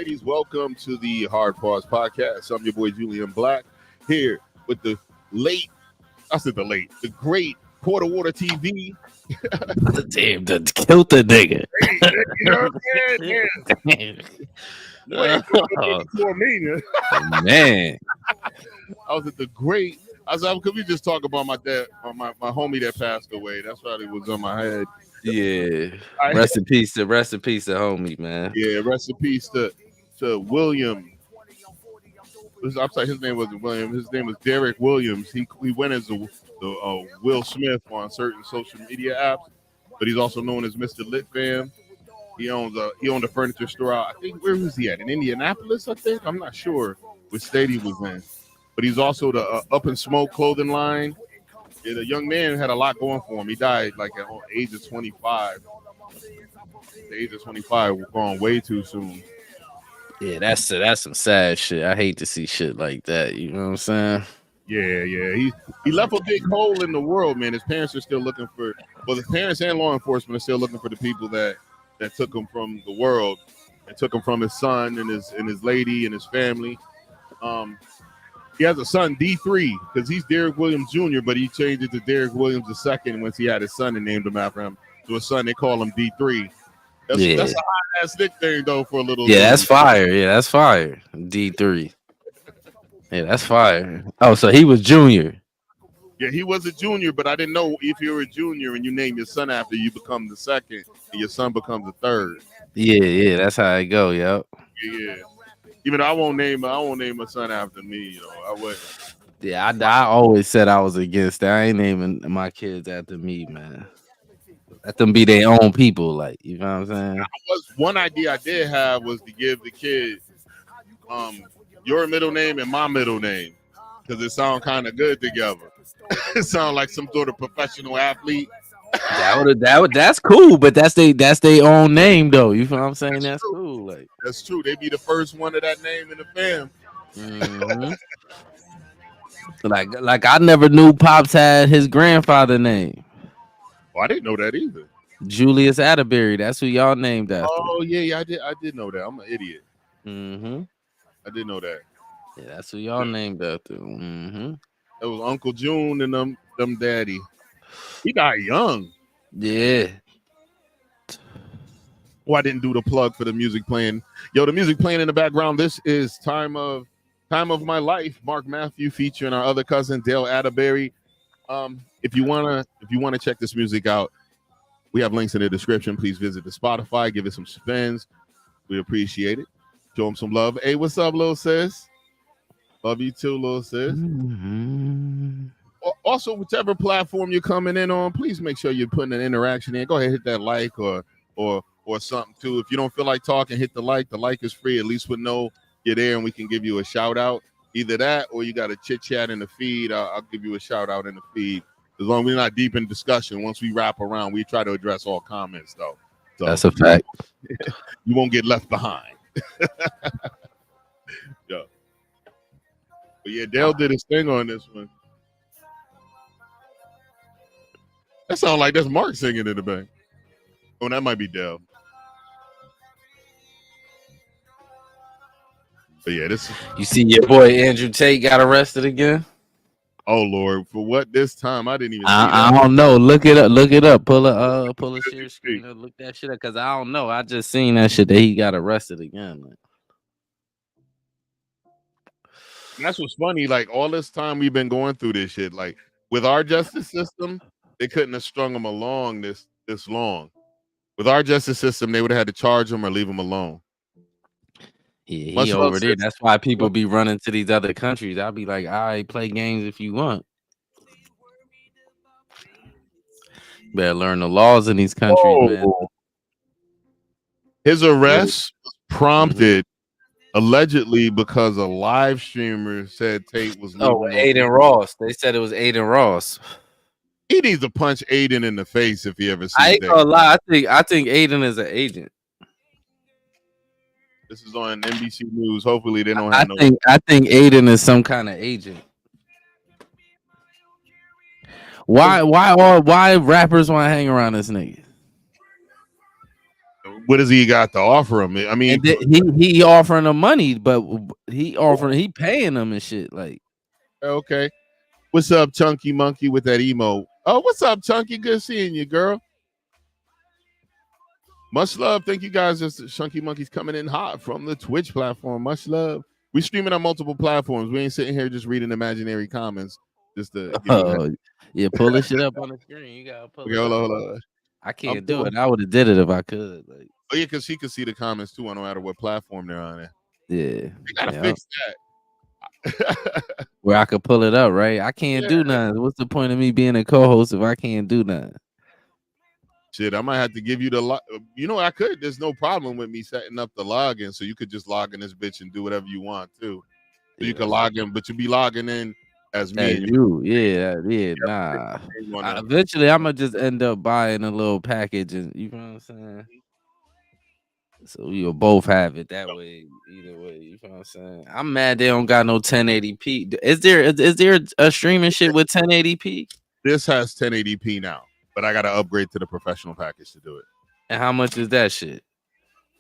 ladies, welcome to the Hard Pause Podcast. I'm your boy Julian Blaq here with the the great Quarter Water TV. Damn, that killed the nigga. You know what I'm saying? You ain't doing it before me. Man. I was at the great. Could we just talk about my dad, my homie that passed away? That's why it was on my head. Yeah. Rest in peace to homie, man. Yeah, rest in peace to William. I'm sorry, his name wasn't William. His name was Derek Williams. He went as the Will Smith on certain social media apps, but he's also known as Mr. Lit Fam. He owned a furniture store out. I think, where was he at? In Indianapolis, I think. I'm not sure which state he was in. But he's also the Up and Smoke clothing line. Yeah, the young man had a lot going for him. He died like at the age of 25. The age of 25 was gone way too soon. Yeah, that's some sad shit. I hate to see shit like that. You know what I'm saying? Yeah. He left a big hole in the world, man. His parents are still looking for. Well, his parents and law enforcement are still looking for the people that took him from the world and took him from his son and his lady and his family. He has a son, D3, because he's Derek Williams Jr., but he changed it to Derek Williams II once he had his son and named him after him. So his son, they call him D3. That's a hot-ass nickname, though, for a little. Yeah, that's fire. Yeah, that's fire. D3. Yeah, that's fire. Oh, so he was junior. Yeah, he was a junior, but I didn't know if you were a junior and you name your son after you become the second and your son becomes the third. Yeah, that's how it go, yep. Yeah. Even though I won't name my son after me, I wouldn't. Yeah, I always said I was against that. I ain't naming my kids after me, man. Let them be their own people, like, you know what I'm saying? One idea I did have was to give the kids your middle name and my middle name, because it sounds kind of good together. It sounds like some sort of professional athlete. That's cool, but that's their own name though. You feel what I'm saying? That's cool. Like, that's true. They be the first one of that name in the fam. Mm-hmm. like I never knew Pops had his grandfather name. Oh, I didn't know that either. Julius Atterbury. That's who y'all named after. Oh yeah, I did know that. I'm an idiot. Mm-hmm. I did know that. Yeah, that's who y'all named after. Mm-hmm. It was Uncle June and them daddy. He died young. Yeah. Oh, I didn't do the plug for the music playing. Yo, the music playing in the background. This is Time of My Life. Mark Matthew featuring our other cousin Dale Atterbury. If you wanna check this music out, we have links in the description. Please visit the Spotify. Give it some spins. We appreciate it. Show him some love. Hey, what's up, little sis? Love you too, little sis. Mm-hmm. Also, whichever platform you're coming in on, please make sure you're putting an interaction in. Go ahead, hit that like or something too. If you don't feel like talking, hit the like. The like is free. At least we'll know you're there and we can give you a shout out. Either that or you got a chit chat in the feed. I'll give you a shout out in the feed. As long as we're not deep in discussion, once we wrap around, we try to address all comments though. So, that's a fact. You won't get left behind. Yeah. But yeah, Dale did his thing on this one. That sounds like that's Mark singing in the back. Oh, that might be Dale. But yeah, this. You see your boy Andrew Tate got arrested again? Oh Lord, for what this time? I didn't even. I don't know. Look it up. Pull a share screen or look that shit up, because I don't know. I just seen that shit that he got arrested again. Like. That's what's funny. Like all this time we've been going through this shit. Like with our justice system, they couldn't have strung him along this long. With our justice system, they would have had to charge him or leave him alone. Yeah, he over there. That's why people be running to these other countries. I'll be like, all right, play games if you want. Better learn the laws in these countries, man. His arrest was prompted allegedly because a live streamer said Tate was. Aiden Ross. They said it was Aiden Ross. He needs to punch Aiden in the face if he ever sees that. I ain't gonna lie. I think Aiden is an agent. This is on NBC News. Hopefully they don't have I think Aiden is some kind of agent. Why rappers want to hang around this nigga? What does he got to offer him? I mean, And he offering them money, but he paying them and shit. Like, okay. What's up, Chunky Monkey, with that emo? Oh, what's up, Chunky? Good seeing you, girl. Much love. Thank you guys. Just Chunky Monkey's coming in hot from the Twitch platform. Much love. We streaming on multiple platforms. We ain't sitting here just reading imaginary comments. Just to give you a yeah, pull this shit up on the screen. You gotta pull okay, it hold up. on, hold on. I can't do it. I would have did it if I could. Like, oh yeah, because he could see the comments too, no matter what platform they're on. Yeah, you gotta fix that. Where I could pull it up, right? I can't do Yeah. nothing. What's the point of me being a co-host if I can't do nothing? Shit, I might have to give you the you know, I could. There's no problem with me setting up the login, so you could just log in this bitch and do whatever you want too. So you can log in, but you be logging in as me and you. Yeah, nah. Eventually, I'm gonna just end up buying a little package, and you know what I'm saying. So we'll both have it that way. Either way, you know what I'm saying. I'm mad they don't got no 1080p. Is there a streaming shit with 1080p? This has 1080p now, but I got to upgrade to the professional package to do it. And how much is that shit?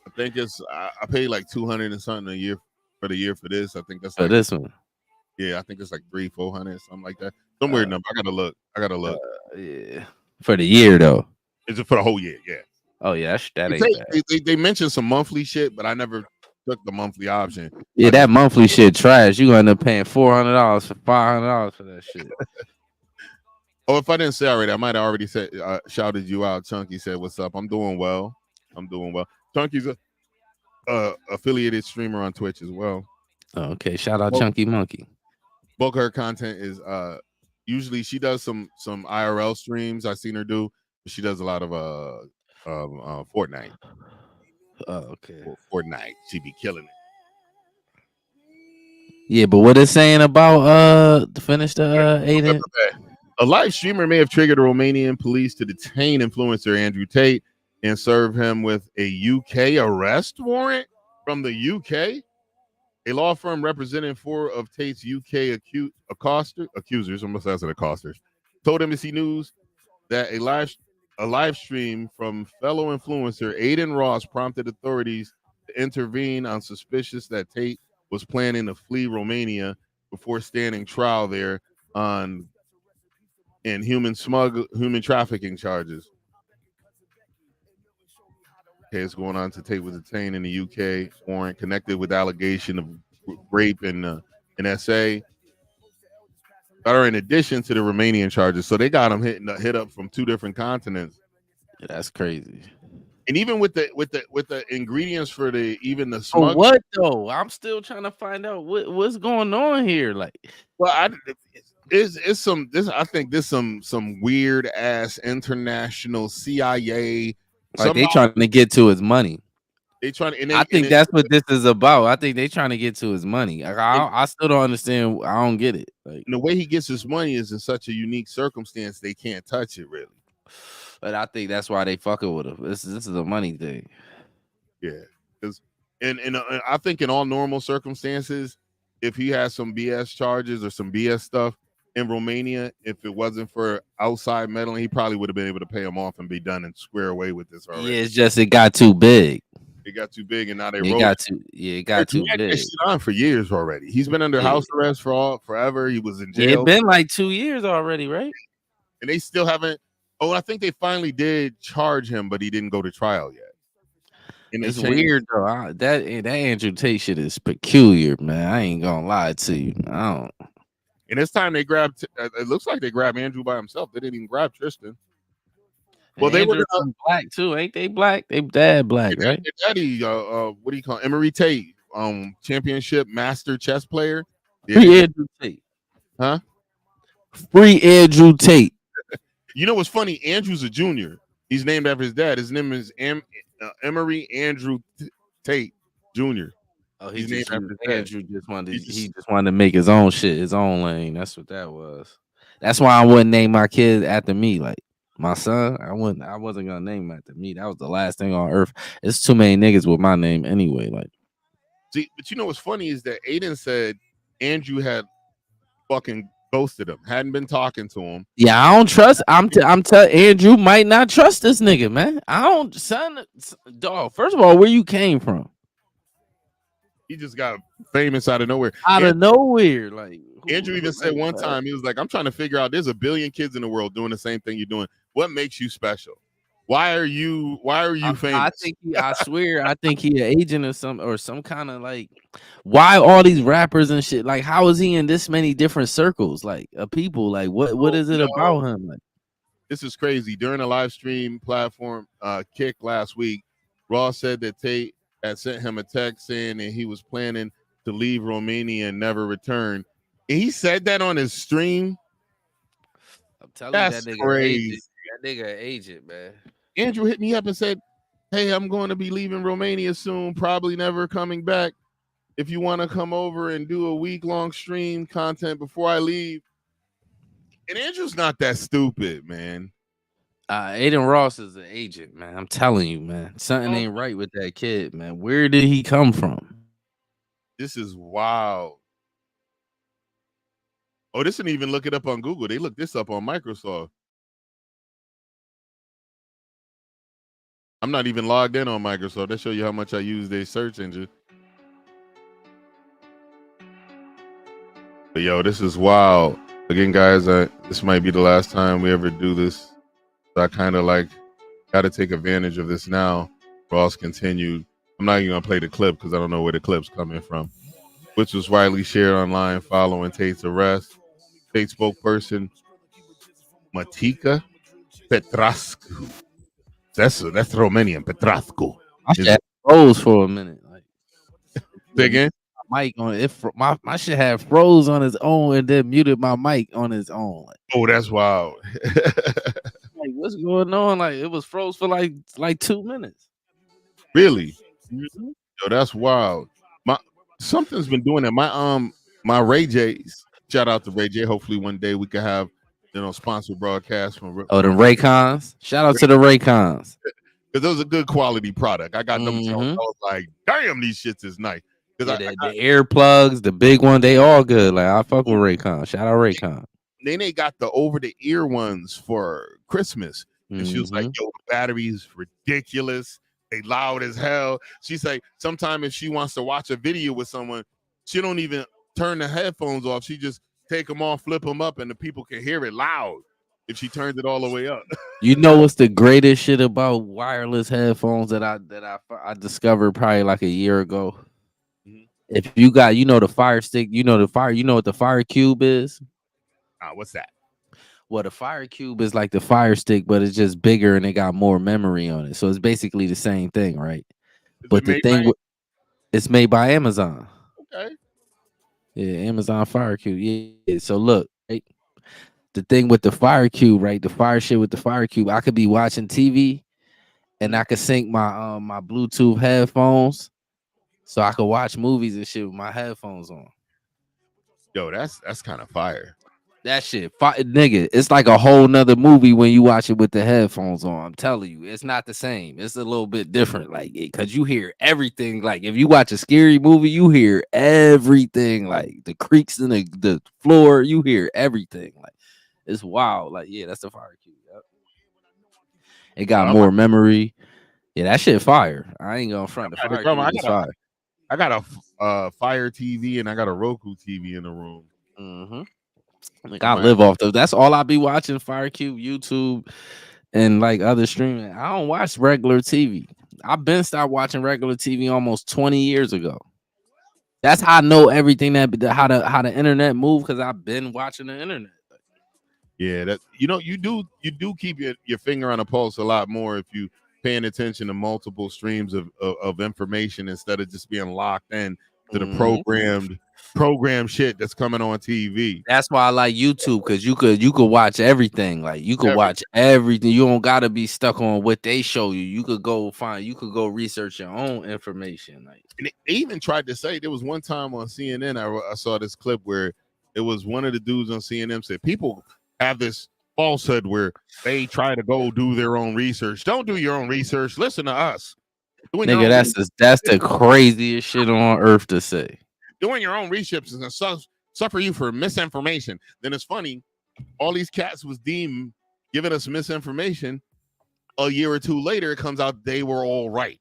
I think it's I paid like 200 and something a year for the year for this. I think that's for like this one. Yeah, I think it's like 300-400, something like that. Some weird number. I gotta look. Yeah, for the year though. Is it for the whole year? Yeah. Oh yeah, that ain't bad. They mentioned some monthly shit, but I never took the monthly option. Yeah, that monthly shit trash. You gonna end up paying $400 for $500 for that shit. Oh, if I didn't say already, I might have already said shouted you out. Chunky said, "What's up? I'm doing well. Chunky's a affiliated streamer on Twitch as well. Okay, shout out Chunky Monkey. Bulk of her content is usually she does some IRL streams. I've seen her do. But she does a lot of Fortnite. Oh, okay. Fortnite. She be killing it. Yeah, but what it's saying about to finish the Aiden? A live streamer may have triggered the Romanian police to detain influencer Andrew Tate and serve him with a UK arrest warrant from the UK. A law firm representing 4 of Tate's UK accusers, almost as accosters, told NBC News that a live stream from fellow influencer Aiden Ross prompted authorities to intervene on suspicious that Tate was planning to flee Romania before standing trial there in human trafficking charges. Okay, it's going on to Tate was detained in the UK warrant connected with allegation of rape in SA. That are in addition to the Romanian charges. So they got him hit up from 2 different continents. Yeah, that's crazy. And even with the ingredients for the smuggle. What though? I'm still trying to find out what's going on here. Like, well, I think this some weird ass international CIA. Like they trying to get to his money. They trying. I think that's what this is about. I think they trying to get to his money. I still don't understand. I don't get it. Like the way he gets his money is in such a unique circumstance. They can't touch it really. But I think that's why they fucking with him. This is a money thing. Yeah, because and I think in all normal circumstances, if he has some BS charges or some BS stuff in Romania, if it wasn't for outside meddling, he probably would have been able to pay him off and be done and square away with this already. Yeah, it's just it got too big. It got too big, and now they got too big. Shit on for years already. He's been under house arrest forever. He was in jail. It's been like 2 years already, right? And they still haven't. Oh, I think they finally did charge him, but he didn't go to trial yet. And it's weird though. That Andrew Tate shit is peculiar, man. I ain't gonna lie to you. I don't. And this time they grabbed. It looks like they grabbed Andrew by himself. They didn't even grab Tristan. Well, they were black too, ain't they? Black, they dad black, right? Daddy, what do you call it? Emery Tate, championship master chess player. Free Andrew Tate, huh? Free Andrew Tate. You know what's funny? Andrew's a junior. He's named after his dad. His name is Emery Andrew Tate Jr. Oh, he's named after his dad. Andrew just wanted to make his own shit, his own lane. That's what that was. That's why I wouldn't name my kid after me. Like my son, I wasn't gonna name him after me. That was the last thing on earth. It's too many niggas with my name anyway. Like, see, but you know what's funny is that Aiden said Andrew had fucking ghosted him, hadn't been talking to him. Yeah, I don't trust. I'm telling Andrew might not trust this nigga, man. I don't, son, dog. First of all, where you came from? He just got famous out of nowhere. Out of nowhere, like Andrew even said one time, he was like, "I'm trying to figure out. There's a billion kids in the world doing the same thing you're doing. What makes you special? Why are you famous?" I swear, I think he an agent or some kind of like. Why all these rappers and shit? Like, how is he in this many different circles? Like, of people. Like, what is it about him? Like, this is crazy. During a live stream platform kick last week, Ross said that Tate had sent him a text saying that he was planning to leave Romania and never return. And he said that on his stream. I'm telling you, that nigga crazy. That nigga agent, man. Andrew hit me up and said, "Hey, I'm going to be leaving Romania soon, probably never coming back. If you want to come over and do a week-long stream content before I leave." And Andrew's not that stupid, man. Aiden Ross is an agent, man. I'm telling you, man. Something ain't right with that kid, man. Where did he come from? This is wild. Oh, this didn't even look it up on Google. They looked this up on Microsoft. I'm not even logged in on Microsoft. That show you how much I use their search engine. But yo, this is wild. Again, guys, this might be the last time we ever do this. So I kind of like got to take advantage of this now. Ross continued. I'm not even going to play the clip because I don't know where the clip's coming from, which was widely shared online following Tate's arrest. Tate spokesperson Matica Petrascu. That's Romanian, Petrascu. I should have froze for a minute. Like, say again? Mic on it. My shit had froze on his own and then muted my mic on his own. Like, oh, that's wild. Like, what's going on? Like, it was froze for like 2 minutes. Really? Mm-hmm. Yo, that's wild. Something's been doing that. My Ray J's. Shout out to Ray J. Hopefully one day we can have sponsored broadcast from the Raycons. Shout out to the Raycons. Because it was a good quality product. I got them. I was like, damn, these shits is nice. Because the earplugs, the big one, they all good. Like, I fuck with Raycon. Shout out Raycon. Then they got the over-the-ear ones for Christmas. And she was like, yo, the battery's ridiculous. They loud as hell. She's like, sometimes if she wants to watch a video with someone, she don't even turn the headphones off. She just take them off, flip them up, and the people can hear it loud if she turns it all the way up. You know what's the greatest shit about wireless headphones that I discovered probably like a year ago? Mm-hmm. If you got, the Fire Stick, you know what the Fire Cube is? What's that? Well, the Fire Cube is like the Fire Stick, but it's just bigger and it got more memory on it. So it's basically the same thing, right? But the thing, it's made by Amazon. Okay. Yeah, Amazon Fire Cube. Yeah. So look, right? The thing with the Fire Cube, right? The fire shit with the Fire Cube, I could be watching TV and I could sync my my Bluetooth headphones so I could watch movies and shit with my headphones on. Yo, that's kind of fire. That shit, nigga, it's like a whole nother movie when you watch it with the headphones on. I'm telling you, it's not the same. It's a little bit different, like, because you hear everything. Like, if you watch a scary movie, you hear everything, like the creaks in the floor. You hear everything. Like, it's wild. Like, yeah, that's the Fire Cube. Yep. It got more memory. Yeah, that shit fire. I ain't gonna front. The Fire Cube is fire. I got a Fire TV and I got a Roku TV in the room. Mm-hmm. Like, I live off those. That's all I be watching. Fire Cube, YouTube, and like other streaming. I don't watch regular TV. I've been stopped watching regular TV almost 20 years ago. That's how I know everything how the internet move, because I've been watching the internet. Yeah, that you do keep your finger on a pulse a lot more if you paying attention to multiple streams of information instead of just being locked in to the program shit that's coming on TV. That's why I like YouTube, because you could watch everything. Like, you could watch everything. You don't gotta be stuck on what they show you. You could go research your own information. Like, and they even tried to say, there was one time on CNN I saw this clip where it was one of the dudes on CNN said people have this falsehood where they try to go do their own research. Don't do your own research. Listen to us. Nigga, that's the craziest shit on earth to say. Doing your own research is suffer you for misinformation. Then it's funny, all these cats was deemed giving us misinformation. A year or two later, it comes out they were all right.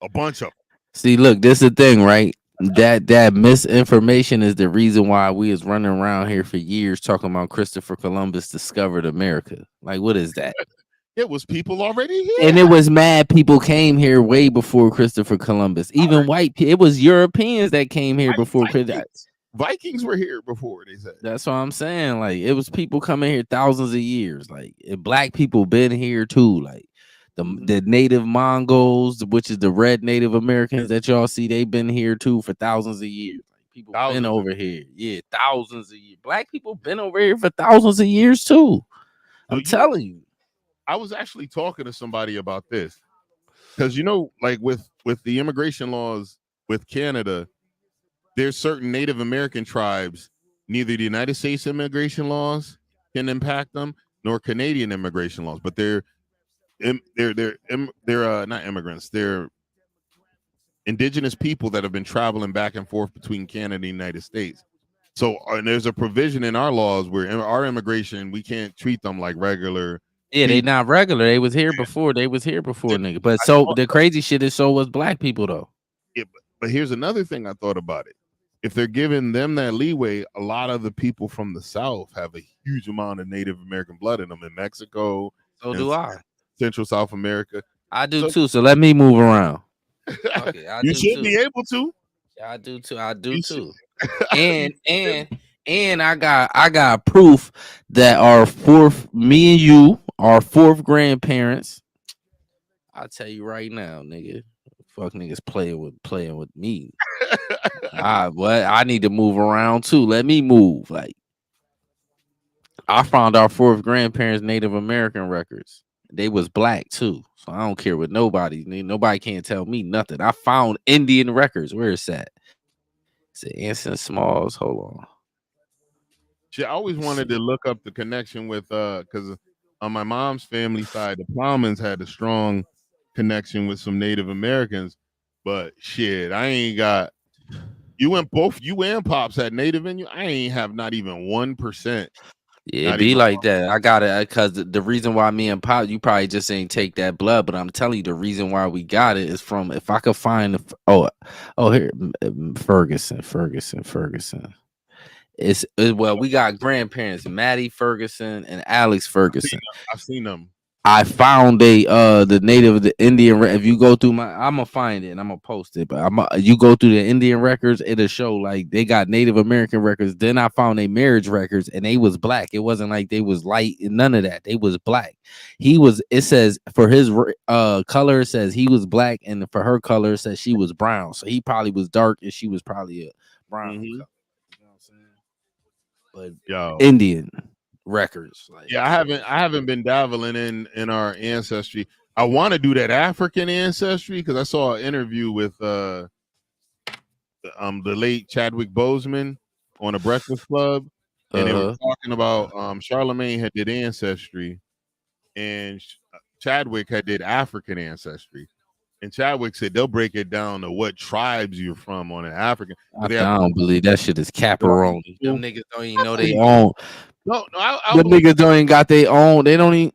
A bunch of them. See, look, this is the thing, right? That misinformation is the reason why we was running around here for years talking about Christopher Columbus discovered America. Like, what is that? It was people already And here. it was mad people came here way before Christopher Columbus. Even it was Europeans that came here before Christopher. Vikings were here before, they said. That's what I'm saying. Like, it was people coming here thousands of years. Like, black people been here too. Like, the native Mongols, which is the red Native Americans that y'all see, they've been here too for thousands of years. Like, people been over here. Yeah, thousands of years. Black people been over here for thousands of years too. I'm telling you. I was actually talking to somebody about this. Because like with the immigration laws with Canada, there's certain Native American tribes, neither the United States immigration laws can impact them nor Canadian immigration laws, but they're not immigrants. They're indigenous people that have been traveling back and forth between Canada and the United States. So and there's a provision in our laws where our immigration, we can't treat them like regular. Yeah, they not regular. They was here before. Nigga. But so the crazy shit is so was black people though. Yeah, but here's another thing I thought about it. If they're giving them that leeway, a lot of the people from the South have a huge amount of Native American blood in them in Mexico. So do I. Central South America. I do too. So let me move around. Okay, you should be able to. Yeah, I do too. I do too. And I got proof that me and you, our fourth grandparents. I'll tell you right now, nigga. Fuck niggas playing with me. I need to move around too. Let me move. Like, I found our fourth grandparents' Native American records. They was black too. So I don't care what nobody can't tell me nothing. I found Indian records. Where is that? It's Anson Smalls. Hold on. I always wanted to look up the connection with because on my mom's family side, the Plowmans had a strong connection with some Native Americans. But shit, I ain't got you and Pops had Native in you. I ain't have not even 1%. Yeah, it be like that. I got it because the reason why me and Pop, you probably just ain't take that blood, but I'm telling you, the reason why we got it is from if I could find here Ferguson. Well, we got grandparents, Maddie Ferguson and Alex Ferguson. I've seen them. I found the Indian. If you go through I'm gonna find it and I'm gonna post it. But you go through the Indian records, it'll show like they got Native American records. Then I found their marriage records, and they was black. It wasn't like they was light. None of that. They was black. It says for his color, it says he was black, and for her color, it says she was brown. So he probably was dark, and she was probably a brown. Mm-hmm. You know what I'm saying? But Indian records. Like, yeah, I haven't been dabbling in our ancestry. I want to do that African ancestry because I saw an interview with the late Chadwick Boseman on a Breakfast Club, and they were talking about Charlemagne had did ancestry, and Chadwick had did African ancestry. And Chadwick said they'll break it down to what tribes you're from on an African. I don't believe that shit is caparoni. Them niggas don't even know they own. No, the niggas don't even got their own. They don't even.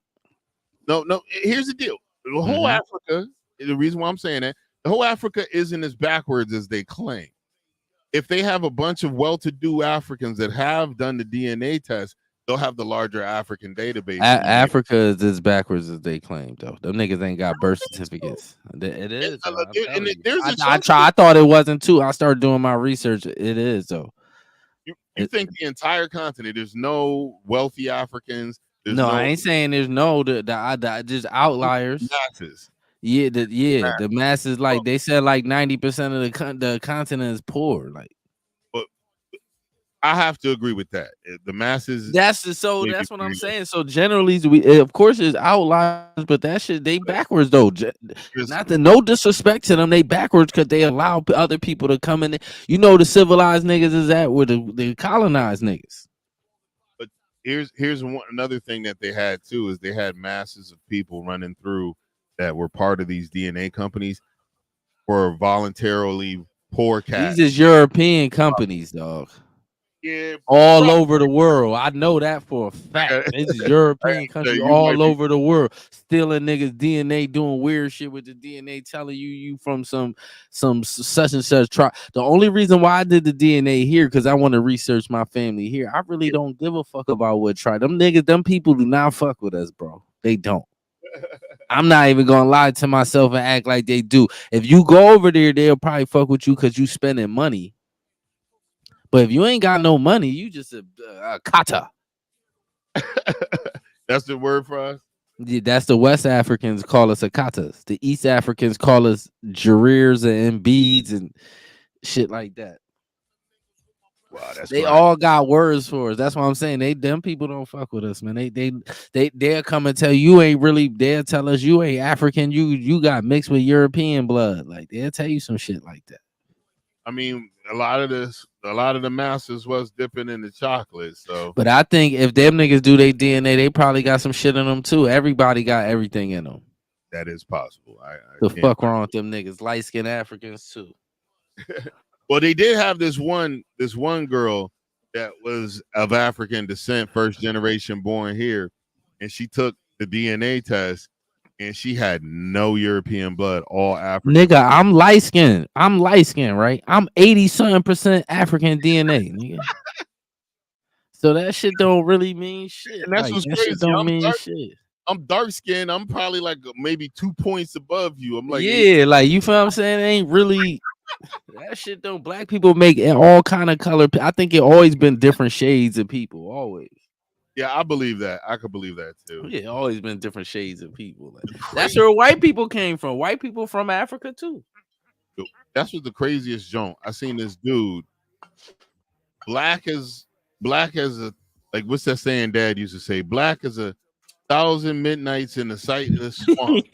No. Here's the deal: the whole Africa. The reason why I'm saying that the whole Africa isn't as backwards as they claim. If they have a bunch of well-to-do Africans that have done the DNA test, they'll have the larger African database. Africa is as backwards as they claim, though. Them niggas ain't got birth certificates. It is. I thought it wasn't too. I started doing my research. It is though. You think the entire continent? There's no wealthy Africans. No, I ain't saying there's no just outliers. Masses. Yeah, the masses. Like they said, like 90% of the continent is poor. Like, but I have to agree with that. The masses. That's what I'm saying. So generally, we of course there's outliers, but that shit they backwards though. No disrespect to them, they backwards because they allow other people to come in. You know, the civilized niggas is at where the colonized niggas. But here's another thing that they had too is they had masses of people running through that were part of these DNA companies or voluntarily poor cats. These is European companies, dog. Yeah, all over the world. I know that for a fact. This is European country you might all be. over the world, stealing niggas DNA, doing weird shit with the DNA, telling you from some such and such tribe. The only reason why I did the DNA here because I want to research my family here. I really don't give a fuck about what tribe. Them niggas, them people do not fuck with us, bro. They don't. I'm not even gonna lie to myself and act like they do. If you go over there, they'll probably fuck with you because you spending money. But if you ain't got no money, you just a kata. That's the word for us. Yeah, that's the West Africans call us akatas. The East Africans call us jarirs and beads and shit like that. Wow, that's They right. all got words for us. That's what I'm saying. Them people don't fuck with us, man. They'll come and tell you ain't really. They'll tell us you ain't African. You got mixed with European blood. Like they'll tell you some shit like that. I mean, a lot of the masters was dipping in the chocolate. So But I think if them niggas do their DNA, they probably got some shit in them too. Everybody got everything in them. that is possible. I The can't. fuck wrong with them niggas? Light skinned Africans too. Well, they did have this one girl that was of African descent, first generation born here, and she took the DNA test, and she had no European blood, all African. Nigga, I'm light skinned. Right? I'm 80-something% African DNA, nigga. So that shit don't really mean shit. And that's Like what's that shit crazy. don't mean shit. I'm dark skinned. I'm probably like maybe 2 points above you. I'm like, Yeah, like you feel what I'm saying? It ain't really that shit don't. Black people make all kind of color. I think it always been different shades of people. Always. yeah, I believe that. I could believe that too. Yeah, always been different shades of people. Like, that's Crazy. where white people came from. White people from Africa too. That's what the craziest joint. I seen this dude, black as a, like, what's that saying Dad used to say? Black as a 1,000 midnights in the sight of the swamp.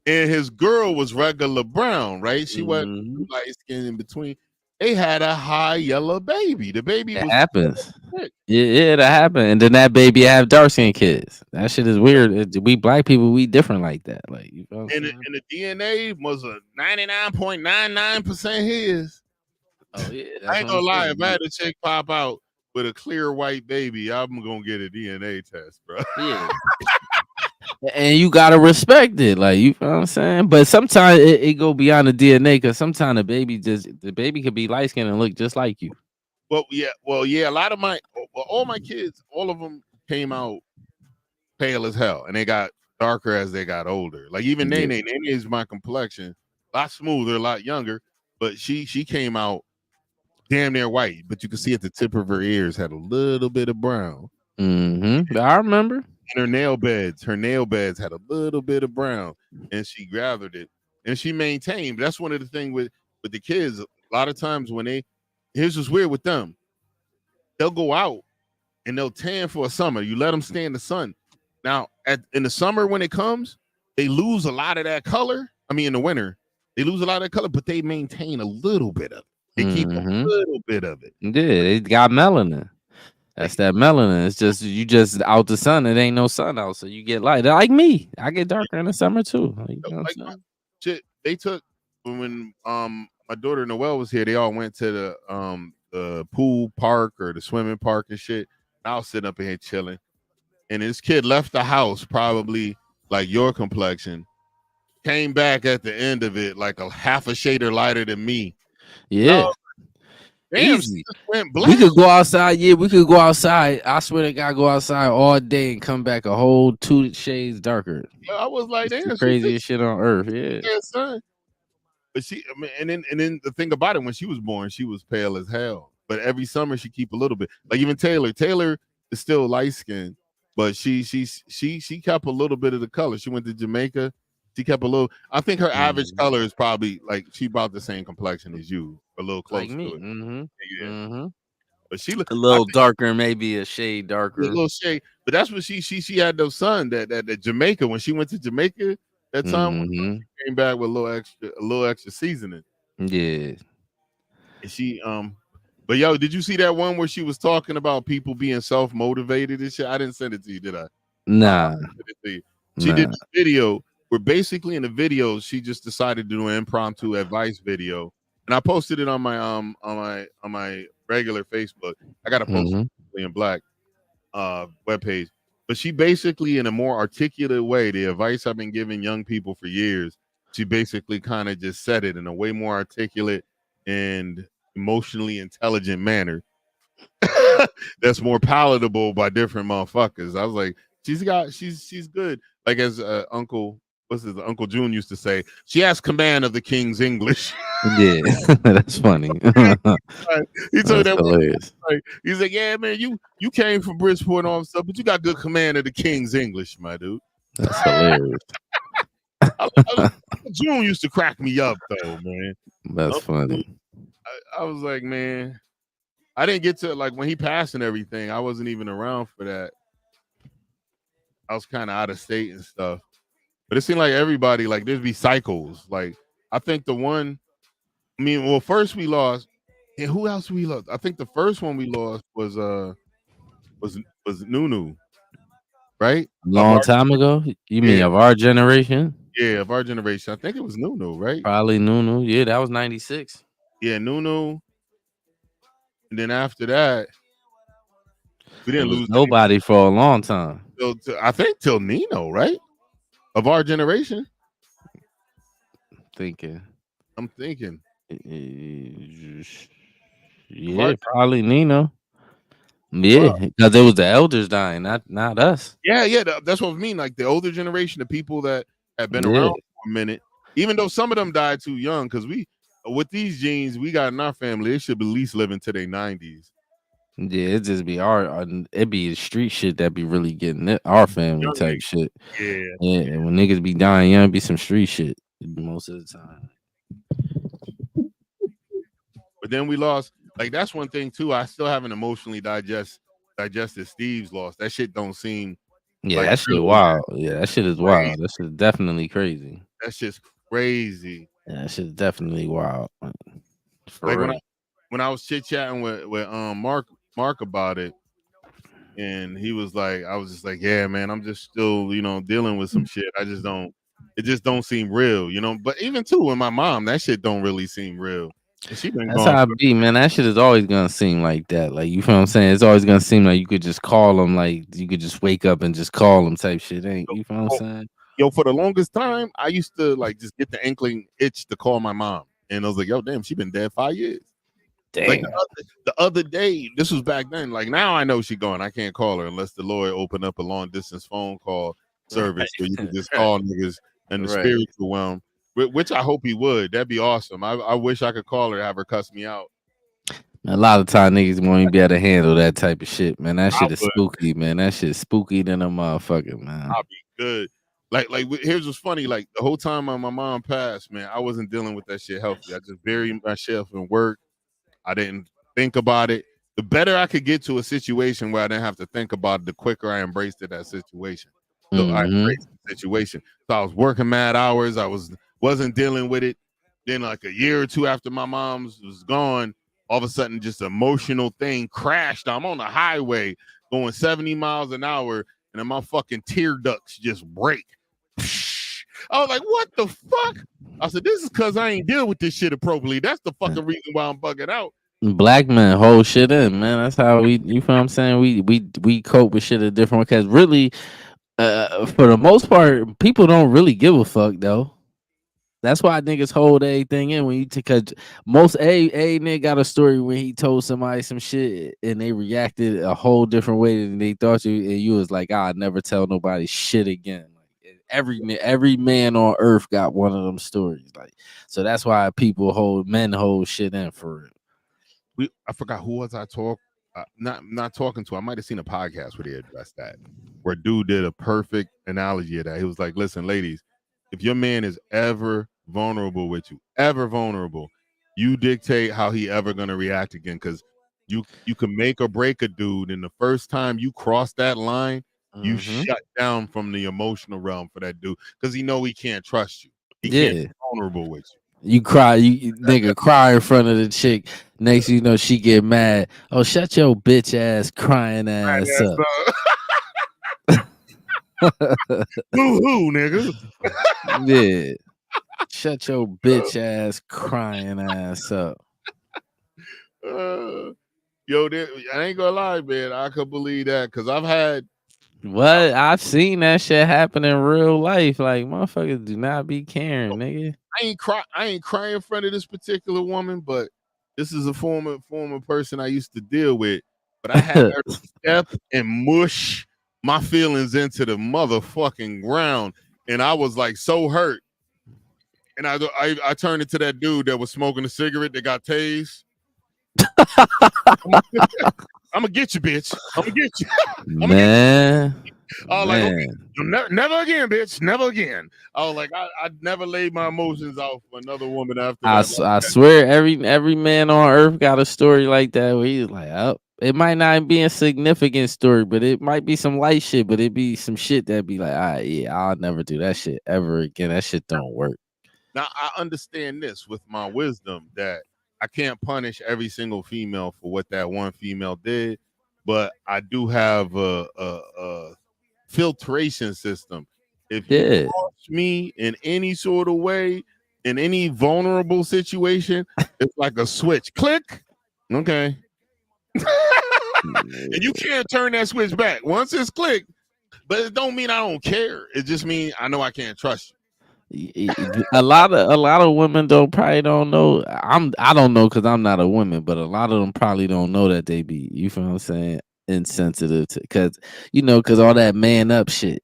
And his girl was regular brown, right? She wasn't light skin in between. They had a high yellow baby. The baby It was happens. Yeah, that happened. And then that baby have dark skin kids. That shit is weird. We black people, we different like that. Like you know and the DNA was a 99.99% his. Oh yeah, I that's ain't what I'm gonna lie. saying. If I had a chick pop out with a clear white baby, I'm gonna get a DNA test, bro. Yeah. And you gotta respect it, like you know what I'm saying. But sometimes it go beyond the DNA because sometimes the baby could be light skinned and look just like you. Well, yeah. A lot of all my kids, all of them came out pale as hell, and they got darker as they got older. Like even Nene is my complexion, a lot smoother, a lot younger, but she came out damn near white, but you can see at the tip of her ears had a little bit of brown. I remember. And her nail beds had a little bit of brown, and she gathered it, and she maintained. That's one of the things with the kids. A lot of times when here's what's weird with them, they'll go out and they'll tan for a summer. You let them stay in the sun. Now, in the summer when it comes, they lose a lot of that color. I mean, in the winter, they lose a lot of that color, but they maintain a little bit of it. They keep a little bit of it. Yeah, they got melanin. That's that melanin. It's just you just out the sun. It ain't no sun out, so you get light. Like me, I get darker in the summer too. You know like shit, they took when my daughter Noelle was here. They all went to the pool park or the swimming park and shit. I was sitting up in here chilling, and this kid left the house probably like your complexion. Came back at the end of it like a half a shader lighter than me. Yeah. Damn, Easy. went black. We could go outside. Yeah, we could go outside. I swear to God, go outside all day and come back a whole 2 shades darker. I was like, It's damn, the craziest shit on earth. Yeah, son. But I mean, and then the thing about it, when she was born, she was pale as hell. But every summer she keep a little bit. Like even Taylor is still light skinned, but she kept a little bit of the color. She went to Jamaica. She kept a little. I think her average color is probably like she about the same complexion as you, a little close like me. to it. Yeah. But she looked a little darker, maybe a shade darker. A little shade. But that's what she had those son that Jamaica when she went to Jamaica that time she came back with a little extra seasoning. Yeah. And she but yo, did you see that one where she was talking about people being self-motivated and shit? I didn't send it to you, did I? Nah. She did this video where basically in the video she just decided to do an impromptu advice video and I posted it on my regular Facebook. I got to post Mm-hmm. Julian Blaq webpage. But she basically, in a more articulate way, the advice I've been giving young people for years, she basically kind of just said it in a way more articulate and emotionally intelligent manner that's more palatable by different motherfuckers. I was like, she's good. Like as Uncle what's his Uncle June used to say, she has command of the King's English. Yeah, that's funny. He told That's that hilarious. like, he's like, yeah, man, you came from Bridgeport and all stuff, but you got good command of the King's English, my dude. That's hilarious. June used to crack me up though, man. That's funny. I was like, man, I didn't get to like when he passed and everything. I wasn't even around for that. I was kind of out of state and stuff. But it seemed like everybody like there'd be cycles. Like I think the one, I mean, well, first we lost, and who else we lost? I think the first one we lost was Nunu, right? Of Long our time ago? You mean yeah, of our generation? yeah, of our generation. I think it was Nunu, right? Probably Nunu. Yeah, that was 96. Yeah, Nunu. And then after that, we It didn't was lose nobody for a long time. I think till Nino, right? Of our generation. Thinking. I'm thinking. Of our Yeah, probably Nino. well, Yeah, because it was the elders dying, not us. yeah, that's what I mean. Like the older generation, the people that have been Yeah, around for a minute, even though some of them died too young, because we with these genes we got in our family, they should be at least living to their 90s. yeah, it just be it be the street shit that be really getting it, our family Young type niggas. shit. Yeah. Yeah, and when niggas be dying young, be some street shit most of the time. But then we lost. Like that's one thing too. I still haven't emotionally digested Steve's loss. That shit don't seem Yeah, like that shit really wild. Yeah, that shit is crazy. wild. That shit is definitely crazy. That's just crazy. Yeah, that shit is definitely wild. Like For real. when I was chit chatting with Mark about it, and he was like, I was just like, yeah, man, I'm just still dealing with some shit. I just don't. It just don't seem real. But even too with my mom, that shit don't really seem real. And she been That's gone how for it be, man. That shit is always gonna seem like that. Like, you feel what I'm saying? It's always gonna seem like you could just call them, like you could just wake up and just call them type shit. Ain't you feel what I'm saying? for the longest time, I used to like just get the inkling itch to call my mom, and I was like, yo, damn, she been dead 5 years. Like Damn. the other day, this was back then. Like now, I know she gone. I can't call her unless the lawyer open up a long distance phone call service where you could just call niggas in the Right. spiritual realm. Which I hope he would. That'd be awesome. I wish I could call her, have her cuss me out. A lot of time niggas won't even be able to handle that type of shit, man. That I shit is would. spooky, man. That shit spooky than a motherfucker, man. I'll be good. Like here's what's funny. Like the whole time my mom passed, man, I wasn't dealing with that shit healthy. I just buried myself in work. I didn't think about it. The better I could get to a situation where I didn't have to think about it, the quicker I embraced that situation. So I Mm-hmm. embraced the situation. So I was working mad hours. I wasn't dealing with it. Then like a year or two after my mom's was gone, all of a sudden just an emotional thing crashed. I'm on the highway going 70 miles an hour, and then my fucking tear ducts just break. I was like, what the fuck? I said, this is because I ain't deal with this shit appropriately. That's the fucking reason why I'm bugging out. Black men hold shit in, man. That's how you feel what I'm saying? We cope with shit a different way. Cause really, for the most part, people don't really give a fuck though. That's why niggas hold everything in when you cause most a nigga got a story when he told somebody some shit and they reacted a whole different way than they thought you, and you was like, I'll never tell nobody shit again. Like every man on earth got one of them stories. Like, so that's why men hold shit in for real. I forgot who was I not talking to. I might have seen a podcast where they addressed that, where dude did a perfect analogy of that. He was like, listen, ladies, if your man is ever vulnerable with you, ever vulnerable, you dictate how he ever gonna react again, because you can make or break a dude, and the first time you cross that line, you shut down from the emotional realm for that dude, because he can't trust you. He can't be vulnerable with you. You cry, you nigga cry in front of the chick. Next you know she get mad. Oh, shut your bitch ass crying ass up. Boo hoo, nigga. Yeah. Shut your bitch ass crying ass up. Yo, I ain't gonna lie, man. I could believe that because I've had. What? I've seen that shit happen in real life. Like motherfuckers do not be caring, nigga. I ain't crying in front of this particular woman, but this is a former person I used to deal with. But I had her step and mush my feelings into the motherfucking ground, and I was like so hurt. And I turned into that dude that was smoking a cigarette that got tased. I'm gonna get you, bitch. I'm gonna get you. Man. I was like, okay, Man. never again, bitch. Never again. I was like, I'd never laid my emotions out for another woman after that. I swear every man on earth got a story like that where he's like, oh, it might not be a significant story, but it might be some light shit, but it be some shit that be like, all right, yeah, I'll never do that shit ever again. That shit don't work. Now I understand this with my wisdom that I can't punish every single female for what that one female did, but I do have a filtration system. If you cross me in any sort of way, in any vulnerable situation, it's like a switch. Click. Okay. And you can't turn that switch back. Once it's clicked, but it don't mean I don't care. It just means I know I can't trust you. A lot of women probably don't know. I don't know because I'm not a woman, but a lot of them probably don't know that they be, you feel what I'm saying, insensitive to, because all that man up shit.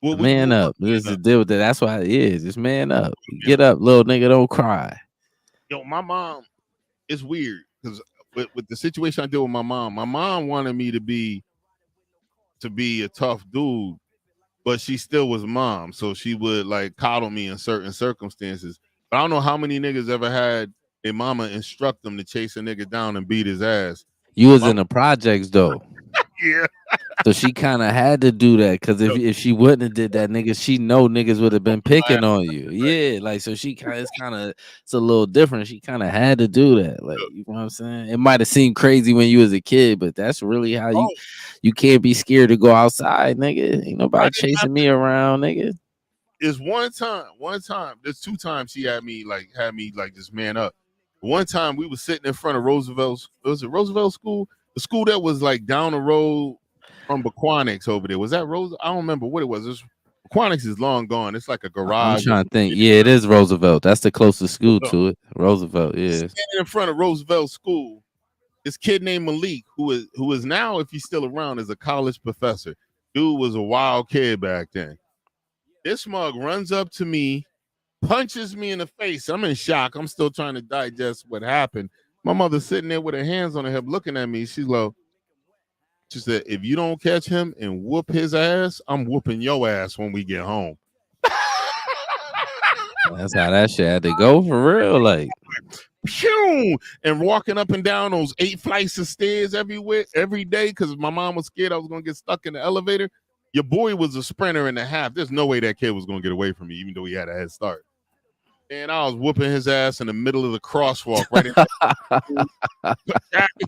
Man up. This is the deal with that. That's why it is. Just man up. Get up, little nigga. Don't cry. Yo, my mom, it's weird because with the situation I deal with my mom wanted me to be a tough dude, but she still was mom, so she would like coddle me in certain circumstances. But I don't know how many niggas ever had a mama instruct them to chase a nigga down and beat his ass. You was in the projects though. Yeah. So she kind of had to do that because if she wouldn't have did that, niggas, she know niggas would have been picking on you. Yeah, like so she it's a little different. She kind of had to do that. Like, you know what I'm saying? It might have seemed crazy when you was a kid, but that's really how you can't be scared to go outside, nigga. Ain't nobody chasing me around, nigga. It's one time. There's two times she had me just man up. One time we was sitting in front of Roosevelt's. Was it Roosevelt School? The school that was like down the road from Bequanix over there. Was that Rose? I don't remember what it was. Bequanix is long gone. It's like a garage. I'm trying to think. Yeah, it is Roosevelt. That's the closest school to it. Roosevelt, yeah. Standing in front of Roosevelt School, this kid named Malik, who is now, if he's still around, is a college professor. Dude was a wild kid back then. This mug runs up to me, punches me in the face. I'm in shock. I'm still trying to digest what happened. My mother's sitting there with her hands on her hip looking at me. She's like, she said, if you don't catch him and whoop his ass, I'm whooping your ass when we get home. That's how that shit had to go for real. Like, pew, and walking up and down those 8 flights of stairs every day because my mom was scared I was going to get stuck in the elevator. Your boy was a sprinter and a half. There's no way that kid was going to get away from me, even though he had a head start. And I was whooping his ass in the middle of the crosswalk, right in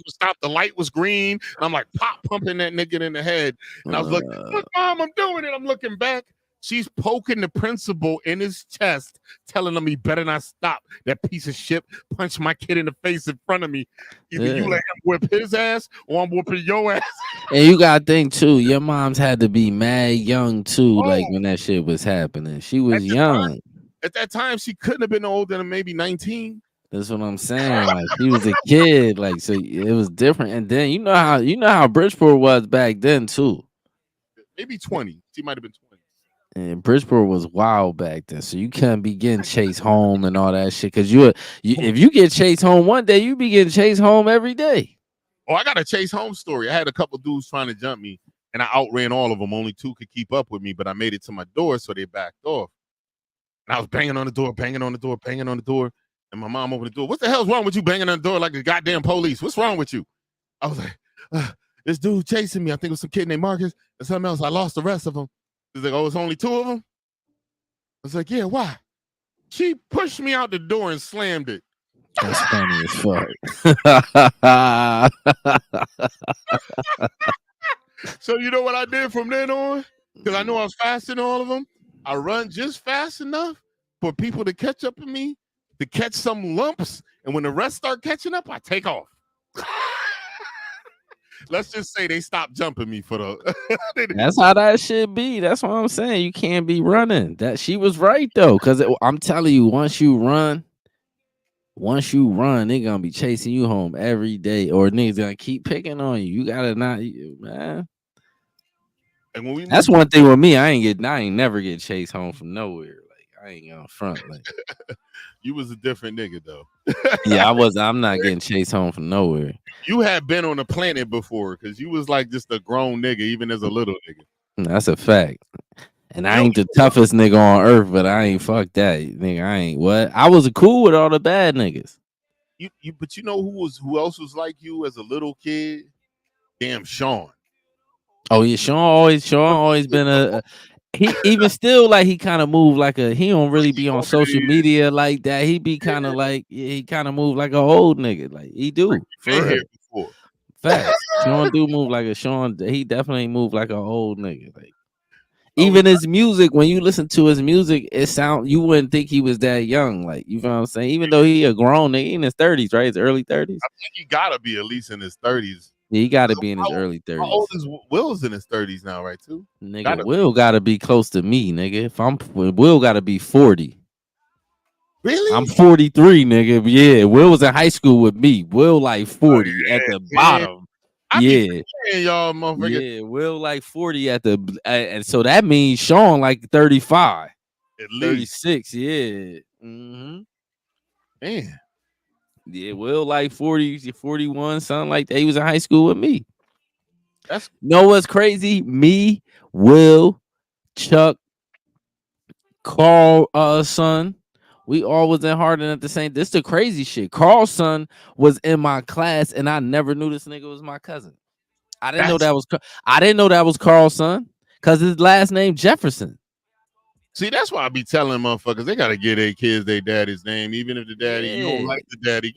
stop. The light was green. And I'm like pumping that nigga in the head. And I was like, look, Mom, I'm doing it. I'm looking back. She's poking the principal in his chest, telling him he better not stop. That piece of shit punched my kid in the face in front of me. Either you let him whip his ass or I'm whooping your ass. And you got to think, too, your mom's had to be mad young, too, like when that shit was happening. She was young. At that time, she couldn't have been older than maybe 19. That's what I'm saying. Like, he was a kid. Like, so it was different. And then you know how Bridgeport was back then, too. Maybe 20. She might have been 20. And Bridgeport was wild back then, so you couldn't be getting chased home and all that shit. Because if you get chased home one day, you be getting chased home every day. Oh, I got a chase home story. I had a couple dudes trying to jump me, and I outran all of them. Only 2 could keep up with me, but I made it to my door, so they backed off. And I was banging on the door, and my mom opened the door. What the hell's wrong with you banging on the door like the goddamn police? What's wrong with you? I was like, this dude chasing me. I think it was some kid named Marcus and something else. I lost the rest of them. He's like, oh, it's only 2 of them? I was like, yeah, why? She pushed me out the door and slammed it. That's funny as fuck. So you know what I did from then on? Because I know I was faster than all of them. I run just fast enough for people to catch up to me, to catch some lumps, and when the rest start catching up, I take off. Let's just say they stop jumping me for the. That's how that should be. That's what I'm saying. You can't be running. That she was right though, because I'm telling you, once you run, they gonna be chasing you home every day, or niggas gonna keep picking on you. You gotta not, man. And when we That's one thing with me. I ain't never get chased home from nowhere. Like I ain't gonna front. Like you was a different nigga though. Yeah, I'm not getting chased home from nowhere. You had been on the planet before, because you was like just a grown nigga, even as a little nigga. That's a fact. And I ain't the toughest nigga on earth, but I ain't fuck that nigga. I ain't what. I was cool with all the bad niggas. But you know who else was like you as a little kid? Damn, Sean. Oh yeah, Sean always been a he even still like he kind of moved like he don't really be on social media like that. He be kind of like he kind of move like an old nigga. Like he do for real. Before. Facts. Sean do move like a Sean. He definitely move like an old nigga. Like even his music, when you listen to his music, you wouldn't think he was that young. Like you know what I'm saying? Even though he a grown nigga in his 30s, right? His early 30s. I think he gotta be at least in his 30s. Yeah, he gotta be in his early 30s. How old is Will's in his 30s now, right? Too. Nigga, Will gotta be close to me, nigga. Will gotta be 40. Really? I'm 43, nigga. Yeah, Will was in high school with me. Will like 40 at the bottom. Yeah, y'all motherfucker. Yeah, Will like 40 at the, and so that means Sean like 35, at least 36. Yeah. Mm-hmm. Man. Yeah, Will like 40, 41, something like that. He was in high school with me. Know what's crazy? Me, Will, Chuck, Carl, son. We all was in Hardin at the same. This the crazy shit. Carl's son was in my class, and I never knew this nigga was my cousin. I didn't know that was Carl's son, because his last name Jefferson. See, that's why I be telling motherfuckers they gotta get their kids their daddy's name, even if the daddy you don't like the daddy.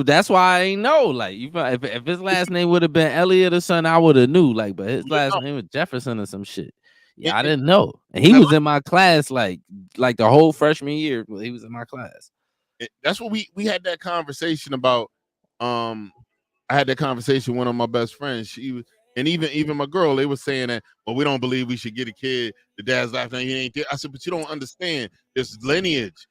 That's why I ain't know. Like, if his last name would have been Elliot or son, I would have knew. Like, but his last name was Jefferson or some shit. Yeah, I didn't know. And he was in my class like the whole freshman year. He was in my class. That's what we had that conversation about. I had that conversation with one of my best friends. She was, and even my girl, they were saying that, well, we don't believe we should get a kid. The dad's last name, he ain't there. I said, but you don't understand. There's lineage.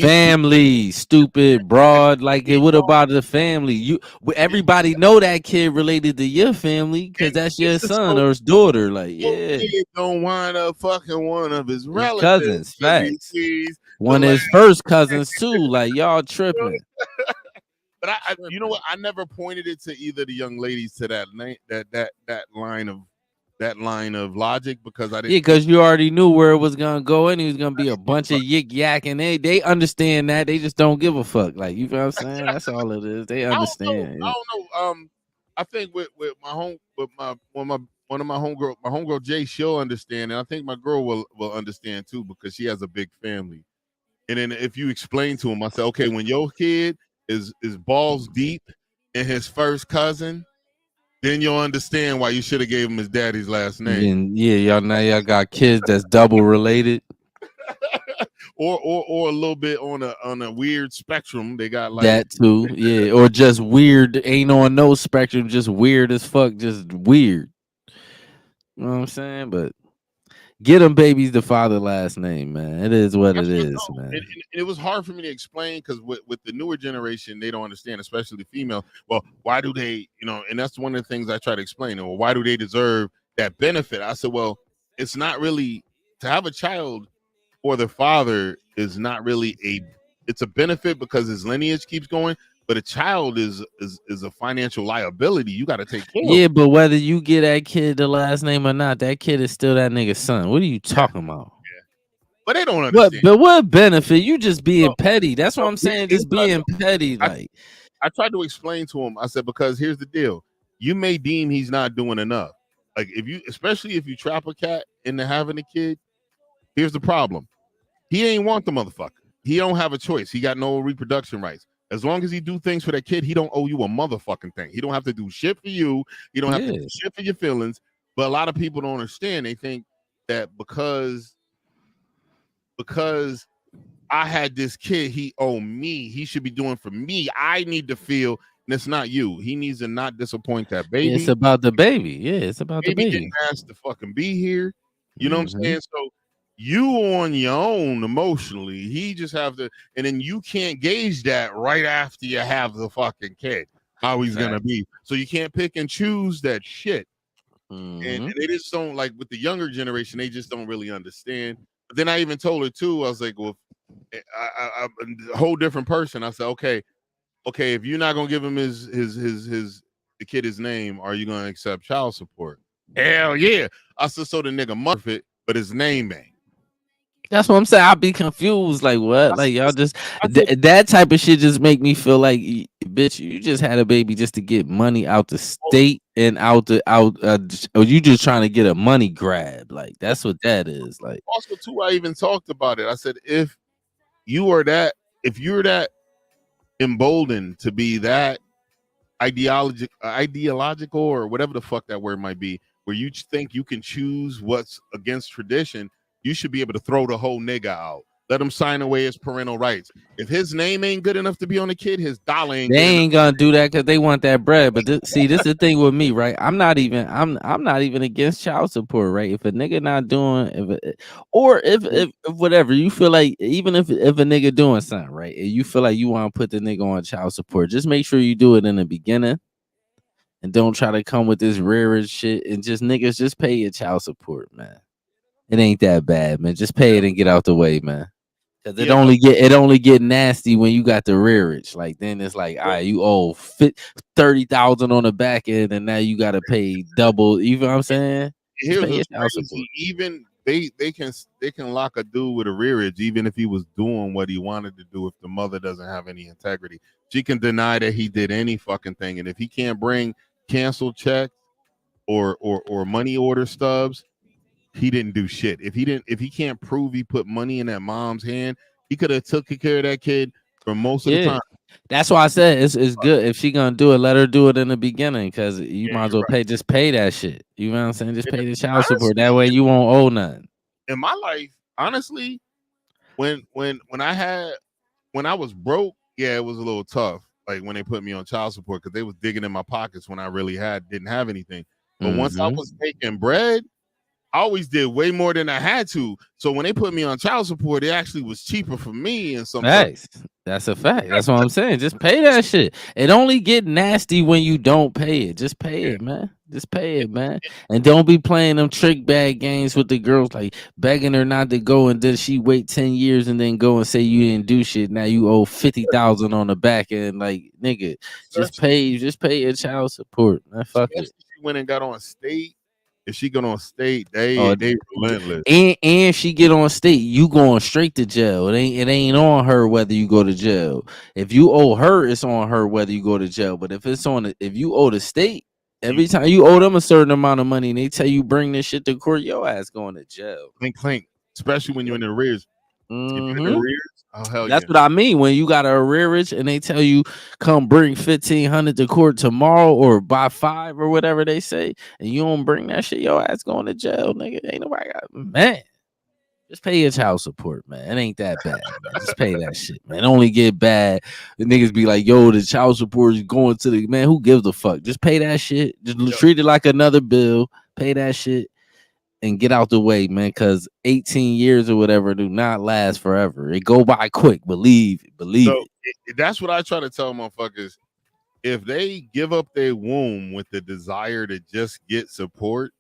Family, stupid broad. Like, what about the family? Everybody know that kid related to your family because that's your son or his daughter. Like, yeah, don't wind up fucking one of his relatives, cousins. Facts. One of his first cousins too. Like, y'all tripping. But I, you know what? I never pointed it to either the young ladies to that line of logic, because I didn't. Yeah, because you already knew where it was gonna go, and it was gonna be a bunch of yik yak, and they understand that. They just don't give a fuck. Like, you know what I'm saying? That's all it is. They understand. I don't know. I think with my one of my homegirl Jay, she'll understand, and I think my girl will understand too, because she has a big family. And then if you explain to him, I say, okay, when your kid is balls deep in his first cousin, then you'll understand why you should have gave him his daddy's last name. Yeah, y'all got kids that's double related, or a little bit on a weird spectrum. They got like that too, yeah, or just weird. Ain't on no spectrum, just weird as fuck, just weird. You know what I'm saying? But get them babies the father last name, man. It is what it is, man. And it was hard for me to explain, because with the newer generation, they don't understand, especially female. Well, why do they, and that's one of the things I try to explain. Well, why do they deserve that benefit? I said, well, it's not really to have a child for the father is not really it's a benefit because his lineage keeps going. But a child is a financial liability. You got to take care of. Yeah, but whether you get that kid the last name or not, that kid is still that nigga's son. What are you talking about? Yeah. But they don't understand. But what benefit? You just being petty. That's what I'm saying. Just being petty. Like, I tried to explain to him. I said, because here's the deal. You may deem he's not doing enough. Like, especially if you trap a cat into having a kid, here's the problem. He ain't want the motherfucker. He don't have a choice. He got no reproduction rights. As long as he do things for that kid, he don't owe you a motherfucking thing. He don't have to do shit for you. He don't have to do shit for your feelings. But a lot of people don't understand. They think that because I had this kid. He owe me. He should be doing for me. I need to feel. And it's not you. He needs to not disappoint that It's baby. about the baby. Yeah, it's about the Baby didn't baby. ask to fucking be here. You know what I'm Mm-hmm. saying? So you on your own emotionally. He just have to, and then you can't gauge that right after you have the fucking kid. How he's gonna be. So you can't pick and choose that shit. And they just don't like with the younger generation. They just don't really understand. But then I even told her too. I was like, well, I'm a whole different person. I said, okay, if you're not gonna give him his the kid his name, are you gonna accept child support? Hell yeah. I said, so the nigga must it, but his name ain't. That's what I'm saying. I'll be confused. Like what? I Like y'all just said, that type of shit just make me feel like, bitch, you just had a baby just to get money out the state and or you just trying to get a money grab. Like that's what that is. Like also too, I even talked about it. I said, if you're that emboldened to be that ideological or whatever the fuck that word might be, where you think you can choose what's against tradition, you should be able to throw the whole nigga out. Let him sign away his parental rights. If his name ain't good enough to be on the kid, his dollar ain't they good enough. ain't gonna do that because they want that bread. But this is the thing with me, right? I'm not even against child support, right? If a nigga not doing, if whatever you feel like, even if a nigga doing something right, and you feel like you want to put the nigga on child support, just make sure you do it in the beginning, and don't try to come with this rearage shit. And just niggas, just pay your child support, man. It ain't that bad, man. Just pay it and get out the way, man. Cause it only get nasty when you got the rearage. Like then it's like, all right, you owe 30,000 on the back end, and now you gotta pay double. You know what I'm saying? Just Here's pay your what's child crazy. support. Even they can lock a dude with a rearage, even if he was doing what he wanted to do. If the mother doesn't have any integrity, she can deny that he did any fucking thing. And if he can't bring canceled checks or money order stubs, he didn't do shit. If he can't prove he put money in that mom's hand, he could have took care of that kid for most of the time. That's why I said it's good if she gonna do it. Let her do it in the beginning, cause you Yeah, might as you're well right. pay that shit. You know what I'm saying? Just And pay the child support. That honestly, way you won't owe nothing. in my life, honestly, when I was broke, yeah, it was a little tough. Like when they put me on child support because they was digging in my pockets when I really didn't have anything. But once I was making bread, I always did way more than I had to. So when they put me on child support, it actually was cheaper for me and some stuff. Facts. That's a fact. That's what I'm saying. Just pay that shit. It only get nasty when you don't pay it. Just pay it, man. Just pay it, man. And don't be playing them trick bag games with the girls, like begging her not to go, and then she wait 10 years and then go and say you didn't do shit. Now you owe 50,000 on the back end. Like nigga, just pay your child support. Man, fuck it. She went and got on state. If she got on state, they relentless. And she get on state, you going straight to jail. It ain't on her whether you go to jail. If you owe her, it's on her whether you go to jail. But if you owe the state, every time you owe them a certain amount of money and they tell you bring this shit to court, your ass going to jail. Clink. Especially when you're in the arrears. If you're in the arrears, oh hell That's yeah. what I mean. When you got a arrearage and they tell you come bring 1,500 to court tomorrow or by 5 or whatever they say, and you don't bring that shit, your ass going to jail, nigga. Ain't nobody got, man. Just pay your child support, man. It ain't that bad, man. Just pay that shit, man. It only get bad. The niggas be like, yo, the child support is going to the man. Who gives a fuck? Just pay that shit. Just treat it like another bill. Pay that shit and get out the way, man. Cause 18 years or whatever do not last forever. It go by quick. Believe it. That's what I try to tell motherfuckers. If they give up their womb with the desire to just get support,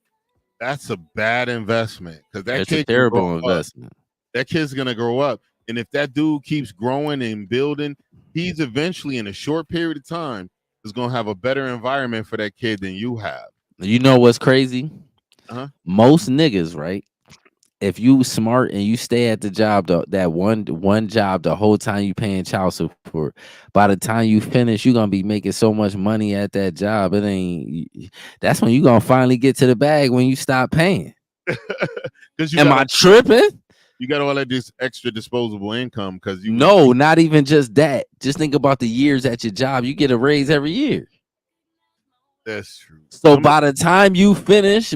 that's a bad investment because It's a terrible investment. That kid's gonna grow up, and if that dude keeps growing and building, he's eventually in a short period of time is gonna have a better environment for that kid than you have. You know what's crazy? Uh-huh. Most niggas, right? If you smart and you stay at the job, that one job the whole time you paying child support, by the time you finish, you're gonna be making so much money at that job. It ain't. That's when you gonna finally get to the bag when you stop paying. Am I tripping? You got all that this extra disposable income because you. No, not even just that. Just think about the years at your job. You get a raise every year. That's true. So by the time you finish,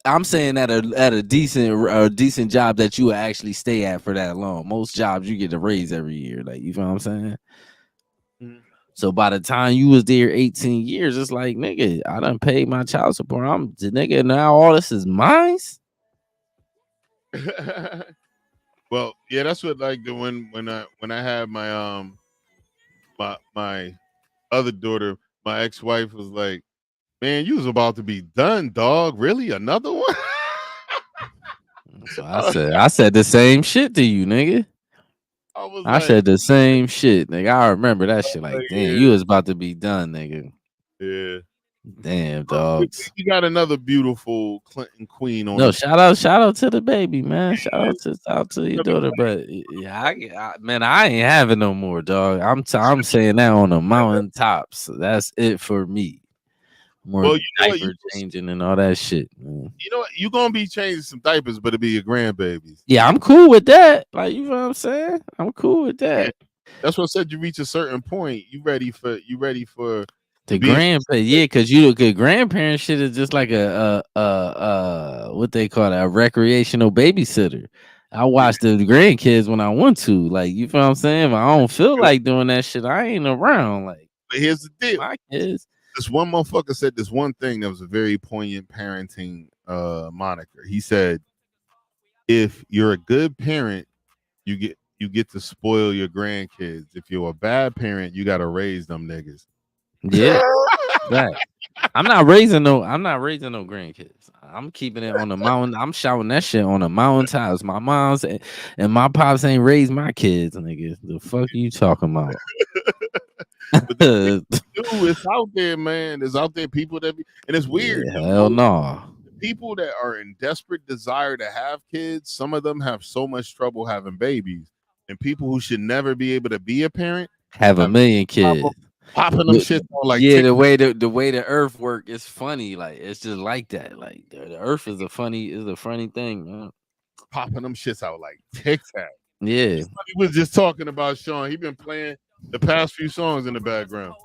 I'm saying at a decent job that you will actually stay at for that long. Most jobs you get a raise every year, like you feel what I'm saying. So by the time you was there 18 years, it's like nigga, I done paid my child support. I'm the nigga now. All this is mine. Well, yeah, that's what like the when I had my other daughter, my ex-wife was like, "Man, you was about to be done, dog. Really, another one?" So I said the same shit to you, nigga. I was I like, said the same shit, nigga. I remember that shit. Like, damn, yeah, you was about to be done, nigga. yeah. Damn, We, dogs. we got another beautiful Clinton queen on No, the. shout out to the baby, man. Shout out to your daughter. But yeah, man, I ain't having no more, dog. I'm saying that on the mountaintops. That's it for me. More Well, you know what? diaper changing and all that shit, man. You know what? You gonna be changing some diapers, but it'll be your grandbabies. Yeah, I'm cool with that. Like, you know what I'm saying? I'm cool with Yeah. that. That's what I said. You reach a certain point, you ready for The being. yeah, because you the grandparent shit is just like what they call it, a recreational babysitter. I watch the grandkids when I want to, like you feel what I'm saying. If I don't feel like doing that shit, I ain't around. Like, But here's the deal: my kids. this one motherfucker said this one thing that was a very poignant parenting moniker. He said, "If you're a good parent, you get to spoil your grandkids. If you're a bad parent, you got to raise them niggas." Yeah, right. I'm not raising no grandkids. I'm keeping it on the mountain. I'm shouting that shit on the mountaintops. My mom's and my pops ain't raised my kids, nigga. The fuck you talking about? But the thing too, it's out there, man. There's out there people that be, and it's weird. Yeah, hell no. People that are in desperate desire to have kids, some of them have so much trouble having babies, and people who should never be able to be a parent Have a million kids. Popping them shit on like yeah, TikTok. the way the earth work is funny. Like it's just like that. Like the earth is a funny thing, man. Popping them shits out like TikTok. Yeah. He was just talking about Sean. He been playing the past few songs in the background.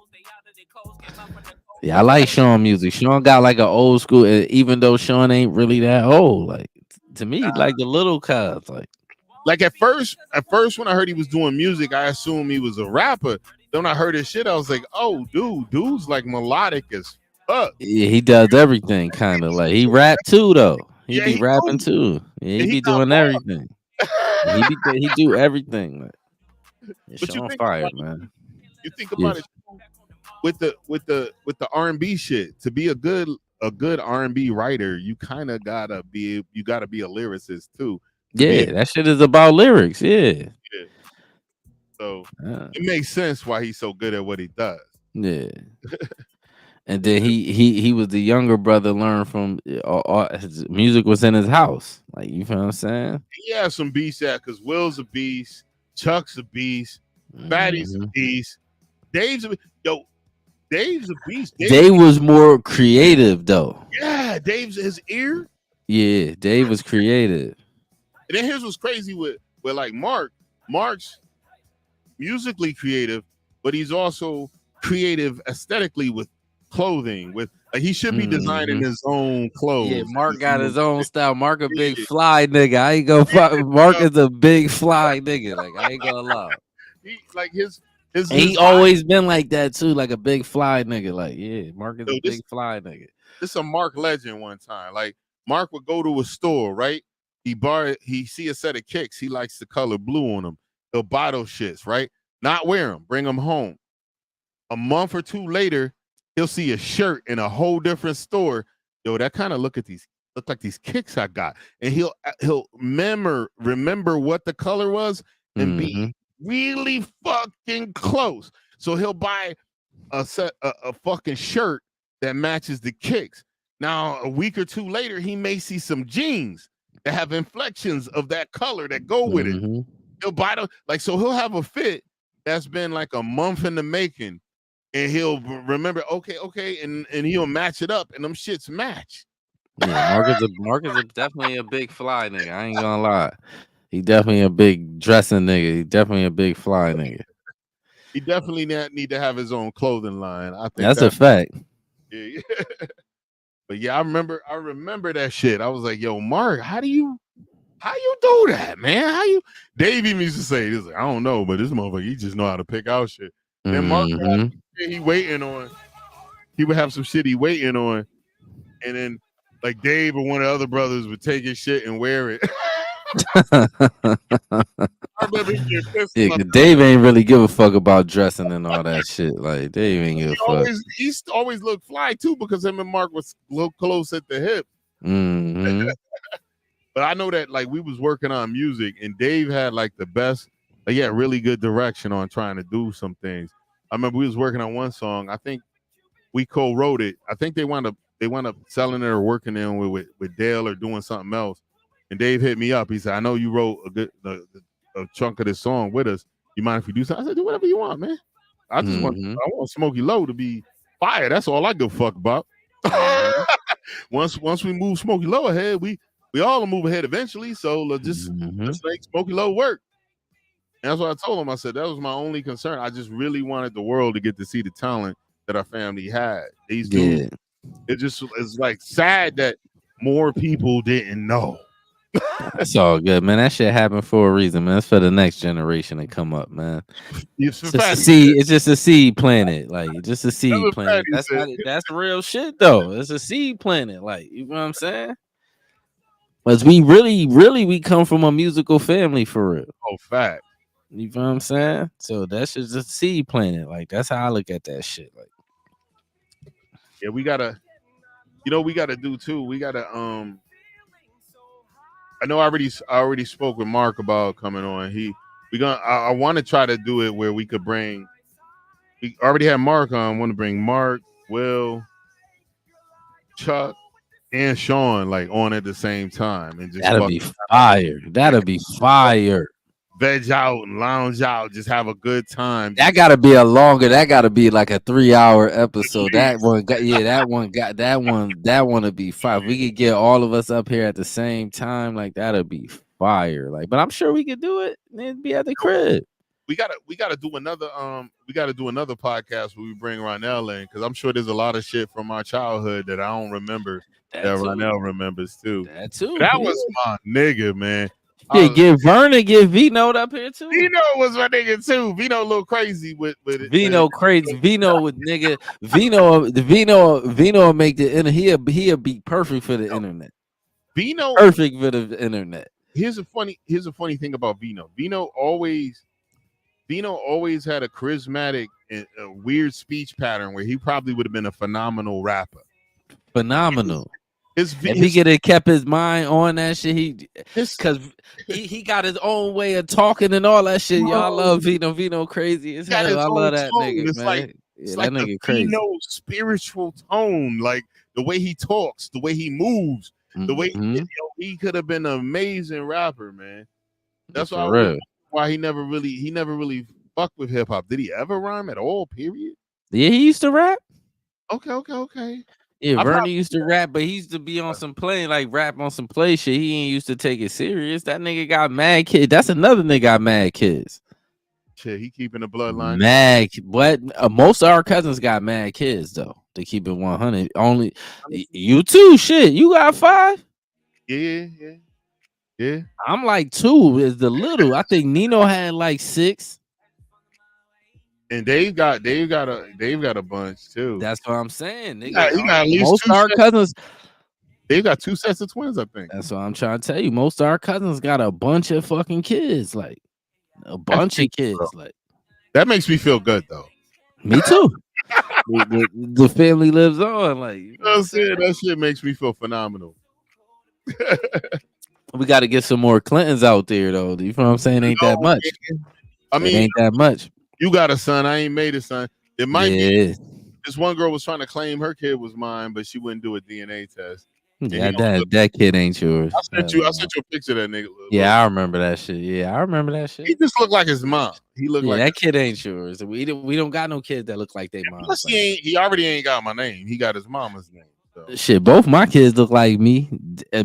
Yeah, I like Sean music. Sean got like an old school, even though Sean ain't really that old. Like to me, like the little cuz, like at first when I heard he was doing music, I assumed he was a rapper. Then when I heard his shit, I was like, oh, dude's like melodic as fuck. Yeah, he does everything kind of like he rap too though. He be he rapping too. Yeah, he be got doing everything. he do everything. Like, yeah, but Sean fired, man. You think about it with the R&B shit. To be a good R&B writer, you kind of gotta be a lyricist too. Yeah, that shit is about lyrics. Yeah. So it makes sense why he's so good at what he does. Yeah. And then he was the younger brother, learned from his music was in his house. Like, you feel what I'm saying? He has some beasts at because Will's a beast, Chuck's a beast, Fatty's a beast, Dave's a beast. Dave was more creative though. Yeah, Dave's his ear. Yeah, Dave was creative. And then here's what's crazy with like Mark's musically creative, but he's also creative aesthetically with clothing. With like he should be designing his own clothes. Yeah, Mark got his own style. Mark a big fly nigga. I ain't gonna Mark is a big fly nigga. Like I ain't gonna lie. He like his he always been like that too, like a big fly nigga. Like, yeah, Mark is a big fly nigga. This a Mark legend one time. Like Mark would go to a store, right? He see a set of kicks. He likes the color blue on them. He'll buy those shits, right? Not wear them, bring them home. A month or two later, he'll see a shirt in a whole different store. Yo, that kind of look like these kicks I got. And he'll remember what the color was and be really fucking close. So he'll buy a fucking shirt that matches the kicks. Now, a week or two later, he may see some jeans that have inflections of that color that go with it. He'll buy them, so he'll have a fit that's been like a month in the making, and he'll remember, okay, and he'll match it up, and them shits match. Yeah, Mark is definitely a big fly nigga. I ain't gonna lie. He definitely a big dressing nigga. He definitely a big fly nigga. He definitely need to have his own clothing line. I think that's a fact. Yeah. But yeah, I remember that shit. I was like, yo, Mark, how you do that, man? How you Dave even used to say this, like, I don't know, but this motherfucker, he just know how to pick out shit. Then Mark would have Mm-hmm. some shit he waiting on. He would have some shit he waiting on, and then like Dave or one of the other brothers would take his shit and wear it. I remember he get pissed Yeah, on 'cause Dave ain't really give a fuck about dressing and all that shit. Like Dave ain't give a fuck. he used to always look fly too because him and Mark was look close at the hip. Mm-hmm. But I know that like we was working on music and Dave had like the best, like he had really good direction on trying to do some things. I remember we was working on one song. I think we co-wrote it. I think they wound up selling it or working in with Dale or doing something else. And Dave hit me up. He said, "I know you wrote a chunk of this song with us. You mind if we do something?" I said, "Do whatever you want, man. Mm-hmm. I want Smokey Low to be fire. That's all I give a fuck about." Mm-hmm. once we move Smokey Low ahead, we all will move ahead eventually. So let's make Smokey Low work. And that's what I told him. I said that was my only concern. I just really wanted the world to get to see the talent that our family had. These dudes, Yeah. it's like sad that more people didn't know. That's all good, man. That shit happened for a reason, man. It's for the next generation to come up, man. It's It's just a seed. It's just a seed planet, like just a seed planet. That's real shit, though. It's a seed planet, like you know what I'm saying. Because we really, we come from a musical family for real. Oh, fact. You know what I'm saying? So that's just a seed planet. Like that's how I look at that shit. Like, yeah, we gotta do too. We gotta I know I already spoke with Mark about coming on. I want to try to do it where we could bring. We already had Mark on. Want to bring Mark, Will, Chuck, and Sean like on at the same time and just that'll be fire. That'll be fire. Veg out and lounge out, just have a good time. That gotta be that gotta be like a 3-hour episode. That one would be fire. If we could get all of us up here at the same time, like that'd be fire. Like, but I'm sure we could do it and it'd be at the crib. We gotta do another podcast where we bring Ronell in because I'm sure there's a lot of shit from our childhood that I don't remember that Ronell remembers too. That was my nigga, man. Yeah, get Vernon, get Vino up here too. Vino was my nigga too. Vino a little crazy with it. Vino crazy. Vino with nigga. Vino make the internet. He'll be perfect for the internet. Vino perfect for the internet. Here's a funny thing about Vino. Vino always had a charismatic and a weird speech pattern where he probably would have been a phenomenal rapper. Phenomenal. If he could have kept his mind on that shit, because he got his own way of talking and all that shit. Y'all love Vino. Vino crazy as hell. I love that nigga, it's man. Like, it's like that nigga crazy. Vino spiritual tone, like the way he talks, the way he moves, the way he could have been an amazing rapper, man. That's why he never really fucked with hip hop. Did he ever rhyme at all? Period. Yeah, he used to rap. Okay. Yeah, Vernon used to rap, but he used to be on some play, like rap on some play shit. He ain't used to take it serious. That nigga got mad kids. That's another nigga got mad kids. Shit, he keeping the bloodline. Mad, what? Most of our cousins got mad kids though. To keep it 100, only you too. Shit, you got 5. Yeah. I'm like 2 is the little. I think Nino had like 6. And Dave got a bunch too. That's what I'm saying. He got at least most of our cousins. They've got 2 sets of twins, I think. That's what I'm trying to tell you. Most of our cousins got a bunch of fucking kids, like a bunch of kids. Like that makes me feel good though. Me too. the family lives on. Like you know that shit makes me feel phenomenal. We got to get some more Clintons out there though. You know what I'm saying? Ain't that much. I mean, ain't that much. You got a son. I ain't made a son. It might be. This one girl was trying to claim her kid was mine, but she wouldn't do a DNA test. Yeah, that kid ain't yours. I sent you a picture of that nigga. Yeah, I remember that shit. He just looked like his mom. He looked like that kid ain't yours. We don't got no kids that look like their mom. Plus he already ain't got my name. He got his mama's name. So. Shit, both my kids look like me.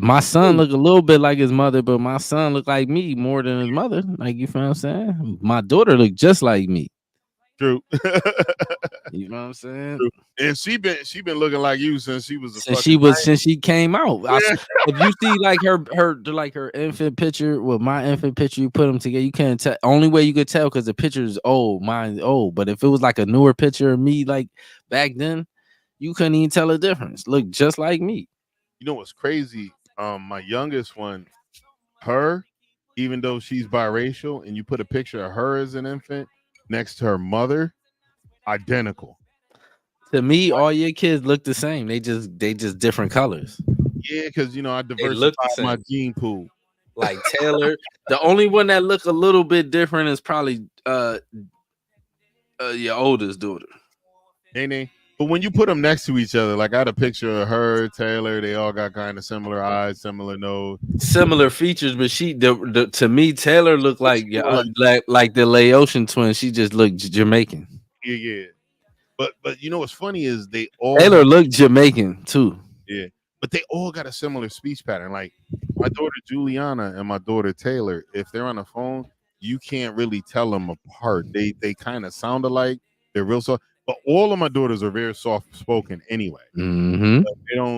My son look a little bit like his mother, but my son look like me more than his mother. Like you feel what I'm saying? My daughter look just like me. True. You know what I'm saying? True. And she been looking like you since she was a since she came out. Yeah. If you see like her infant picture with my infant picture, you put them together, you can't tell. Only way you could tell because the picture is old, mine's old. But if it was like a newer picture of me, like back then, you couldn't even tell a difference. Look just like me. You know what's crazy? My youngest one, her, even though she's biracial, and you put a picture of her as an infant next to her mother, identical. To me, all your kids look the same. They just different colors. Yeah, because I They look the diversified my same. gene pool. Like Taylor, the only one that look a little bit different is probably your oldest daughter. Ain't they? But when you put them next to each other, like I had a picture of her, Taylor, they all got kind of similar eyes, similar nose, similar features. But to me, Taylor looked like like the Laotian twin. She just looked Jamaican. Yeah. But you know what's funny is they all Taylor looked Jamaican too. Yeah, but they all got a similar speech pattern. Like my daughter Juliana and my daughter Taylor, if they're on the phone, you can't really tell them apart. They kind of sound alike. They're real soft, but all of my daughters are very soft spoken anyway. Mm-hmm.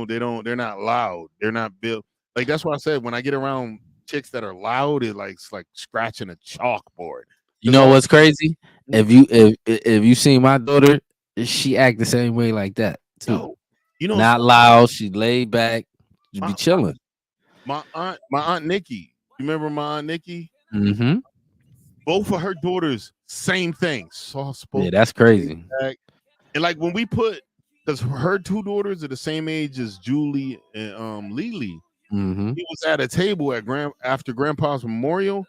They're not loud. They're not built like that's why I said when I get around chicks that are loud, it's like scratching a chalkboard. You know what's crazy? If you see my daughter, she act the same way like that too. Yo, not loud. She laid back. She be chilling. My aunt Nikki. You remember my aunt Nikki? Mm-hmm. Both of her daughters, same thing. Soft spoken. Yeah, that's crazy. And like when we put, because her two daughters are the same age as Julie and Lily. Mm-hmm. He was at a table at after Grandpa's memorial.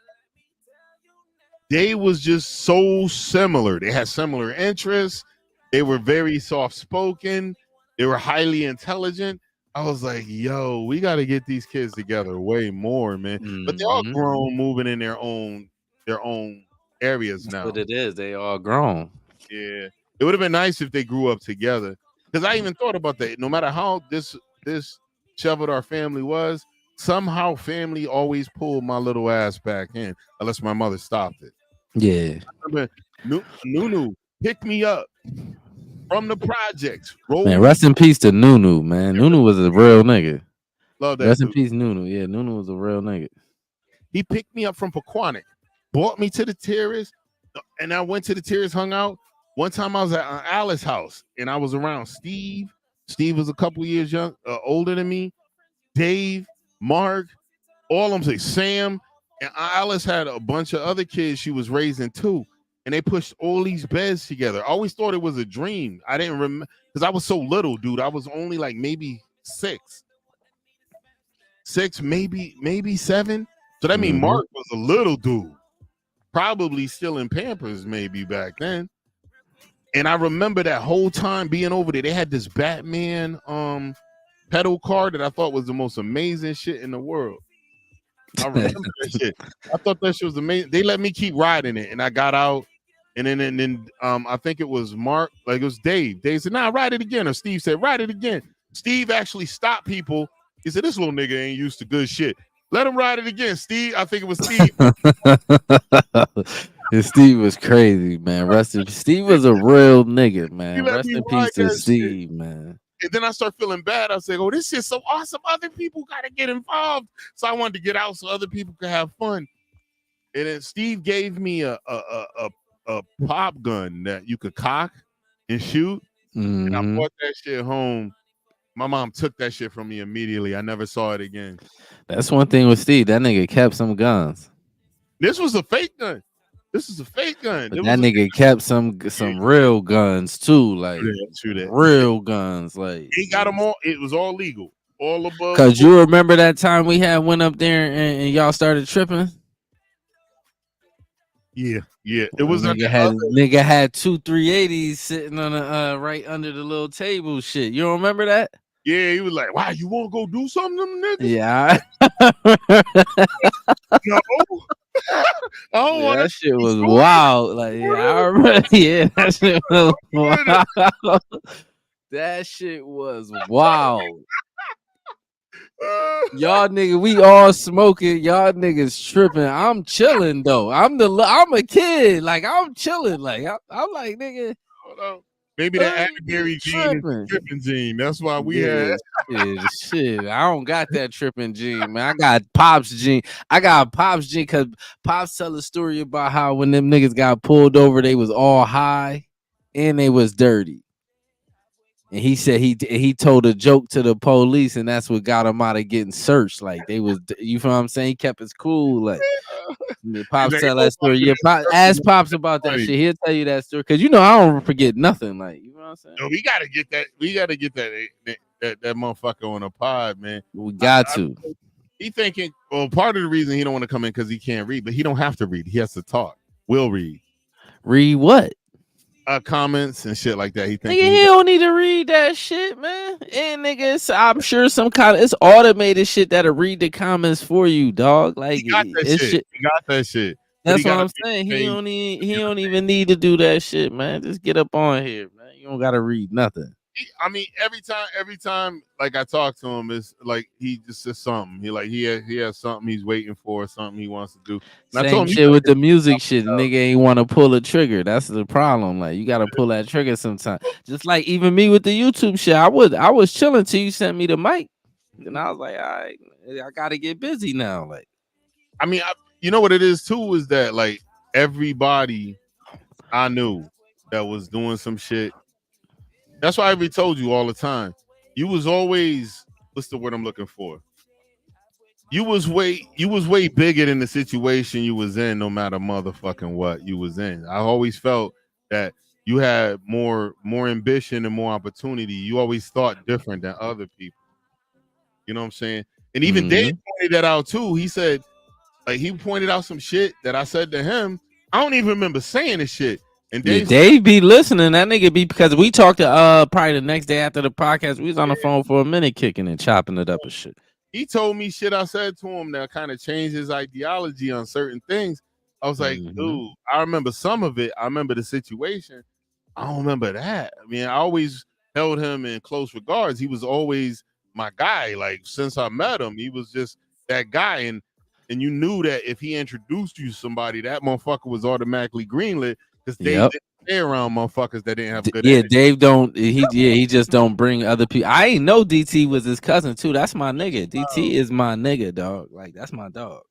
They was just so similar. They had similar interests. They were very soft spoken. They were highly intelligent. I was like, yo, we got to get these kids together way more, man. Mm-hmm. But they're all grown, moving in their own areas now. But it is. They all grown. Yeah. It would have been nice if they grew up together. Because I even thought about that. No matter how this shoveled our family was, somehow family always pulled my little ass back in, unless my mother stopped it. Yeah. I remember Nunu picked me up from the projects. Man, rest in peace to Nunu, man. Nunu was a real nigga. Love that. Rest in peace, Nunu. Yeah, Nunu was a real nigga. He picked me up from Pequannock, brought me to the terrace, and I went to the terrace, hung out. One time I was at Alice's house, and I was around Steve. Steve was a couple years older than me. Dave, Mark, all of them, Sam, and Alice had a bunch of other kids she was raising too. And they pushed all these beds together. I always thought it was a dream. I didn't remember because I was so little, dude. I was only like maybe six, maybe 7. So that means Mark was a little dude, probably still in Pampers, maybe back then. And I remember that whole time being over there, they had this Batman pedal car that I thought was the most amazing shit in the world. I remember that shit. I thought that shit was amazing. They let me keep riding it, and I got out. And then I think it was Mark, like it was Dave. Dave said, "Nah, ride it again." Or Steve said, "Ride it again." Steve actually stopped people. He said, "This little nigga ain't used to good shit. Let him ride it again." Steve, I think it was Steve. Steve was crazy, man. Steve was a real nigga, man. Rest in peace to Steve, man. And then I start feeling bad. I say, "Oh, this shit's so awesome. Other people got to get involved." So I wanted to get out so other people could have fun. And then Steve gave me a pop gun that you could cock and shoot. Mm-hmm. And I brought that shit home. My mom took that shit from me immediately. I never saw it again. That's one thing with Steve. That nigga kept some guns. This was a fake gun. This is a fake gun. But that nigga kept some real guns too, like real guns. Like he got them all. It was all legal, all above. Cause you remember that time we went up there and y'all started tripping. Yeah. It was nigga had 2 380s sitting on the right under the little table. Shit, you don't remember that? Yeah, he was like, "Wow, you want to go do something, them niggas?" Yeah. No. I don't want that shit was wild. Like, yeah, I remember. Yeah, that shit was wild. That shit was wild. Y'all niggas, we all smoking. Y'all niggas tripping. I'm chilling though. I'm a kid. Like I'm chilling. Like I'm like nigga. Hold on. Maybe the Atterbury gene is the tripping gene. That's why we had shit. I don't got that tripping gene, man. I got Pop's gene. I got Pop's gene because Pops tell a story about how when them niggas got pulled over, they was all high and they was dirty. And he said he told a joke to the police, and that's what got him out of getting searched. Like they was, you feel what I'm saying? He kept his cool. Like Pops like, tell that story. Yeah, ask Pops about that shit. He'll tell you that story because you know I don't forget nothing. Like you know what I'm saying? No, we gotta get that. We gotta get that motherfucker on a pod, man. We got to. He thinking. Well, part of the reason he don't want to come in because he can't read, but he don't have to read. He has to talk. Will read. Read what? Comments and shit like that. He don't need to read that shit, man. And niggas, I'm sure some kind of it's automated shit that'll read the comments for you, dog. Like he got that shit. He got that shit. That's what I'm saying. He don't even need to do that shit, man. Just get up on here, man. You don't gotta read nothing. I mean, every time, like I talk to him, it's like he just says something. He has something he's waiting for, something he wants to do. And Same shit with the music shit. Nigga ain't want to pull a trigger. That's the problem. Like you gotta pull that trigger sometime. Just like even me with the YouTube shit. I was chilling till you sent me the mic, and I was like, all right, I gotta get busy now. Like, I mean, you know what it is too is that like everybody I knew that was doing some shit. That's why I told you all the time. You was always, what's the word I'm looking for? You was way bigger than the situation you was in, no matter motherfucking what you was in. I always felt that you had more ambition and more opportunity. You always thought different than other people. You know what I'm saying? And even Dave pointed that out too. He said, like he pointed out some shit that I said to him. I don't even remember saying this shit. And Dave be listening. That nigga be because we talked to probably the next day after the podcast. We was on the phone for a minute, kicking and chopping it up and shit. He told me shit I said to him that kind of changed his ideology on certain things. I was like, dude, I remember some of it. I remember the situation. I don't remember that. I mean, I always held him in close regards. He was always my guy. Like since I met him, he was just that guy. And you knew that if he introduced you to somebody, that motherfucker was automatically greenlit. Because Dave didn't stay around motherfuckers that didn't have good energy. Dave don't. He just don't bring other people. I ain't know DT was his cousin too. That's my nigga. DT is my nigga, dog. Like that's my dog.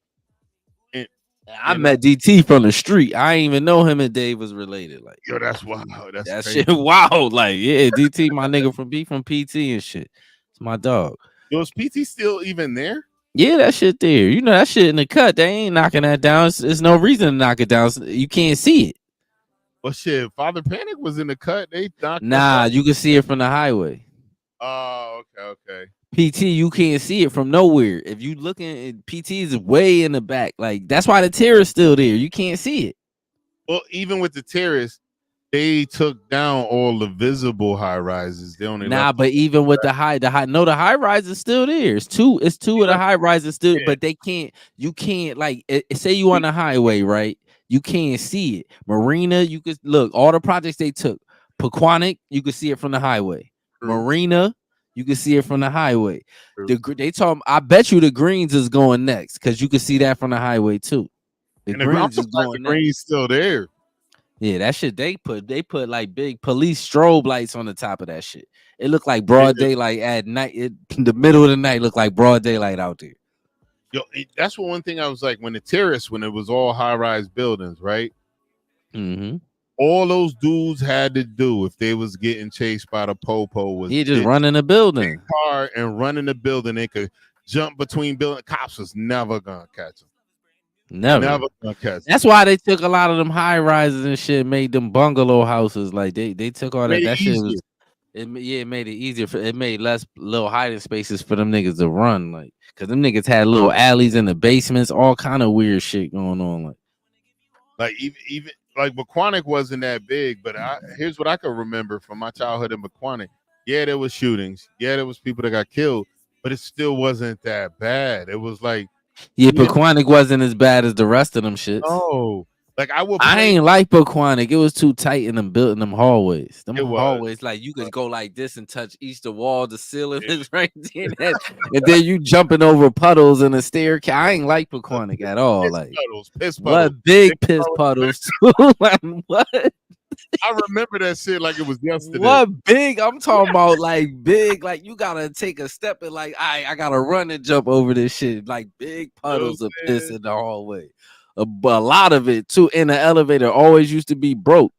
I met DT from the street. I ain't even know him and Dave was related. Like yo, that's wild. That shit wild. Like yeah, DT my nigga from PT and shit. It's my dog. Yo, is PT still even there? Yeah, that shit there. You know that shit in the cut. They ain't knocking that down. There's no reason to knock it down. You can't see it. Well, shit, Father Panic was in the cut. They knocked. Nah, you can see it from the highway. Oh, okay. PT, you can't see it from nowhere. If you looking at PT is way in the back. Like that's why the terrace still there. You can't see it. Well, even with the terrace, they took down all the visible high rises. They only but even with the high rise is still there. It's two of the high rises still, but you can't like say you on the highway, right? You can't see it. Marina, you could look all the projects they took. Pequannock, you could see it from the highway. Marina, you can see it from the highway. They told them, I bet you the Greens is going next because you can see that from the highway too. The Greens is going next. Greens still there. Yeah, that shit they put like big police strobe lights on the top of that shit. It looked like broad daylight at night. In the middle of the night, looked like broad daylight out there. Yo, that's one thing I was like when it was all high-rise buildings, right? Mm-hmm. All those dudes had to do if they was getting chased by the popo was just running the building car and running the building. They could jump between building. Cops was never gonna catch them. Never gonna catch them. That's why they took a lot of them high rises and shit, made them bungalow houses. Like they took all that. That shit was. It made it easier it made less little hiding spaces for them niggas to run, like, cause them niggas had little alleys in the basements, all kind of weird shit going on, like even like McQuannock wasn't that big, but here's what I can remember from my childhood in McQuannock. Yeah, there was shootings. Yeah, there was people that got killed, but it still wasn't that bad. It was like McQuannock wasn't as bad as the rest of them shits. Oh, Like I would I play. ain't like Pequannock. It was too tight in them building them hallways. Them It was. hallways, like you could go like this and touch each the wall, the ceiling is right there, and then you jumping over puddles in the staircase. I ain't like Pequannock at all. Like Piss puddles. what big piss puddles too? Like what? I remember that shit like it was yesterday. What big? I'm talking about like big. Like you gotta take a step and like I gotta run and jump over this shit. Like big puddles of piss in the hallway. A lot of it too in the elevator always used to be broke.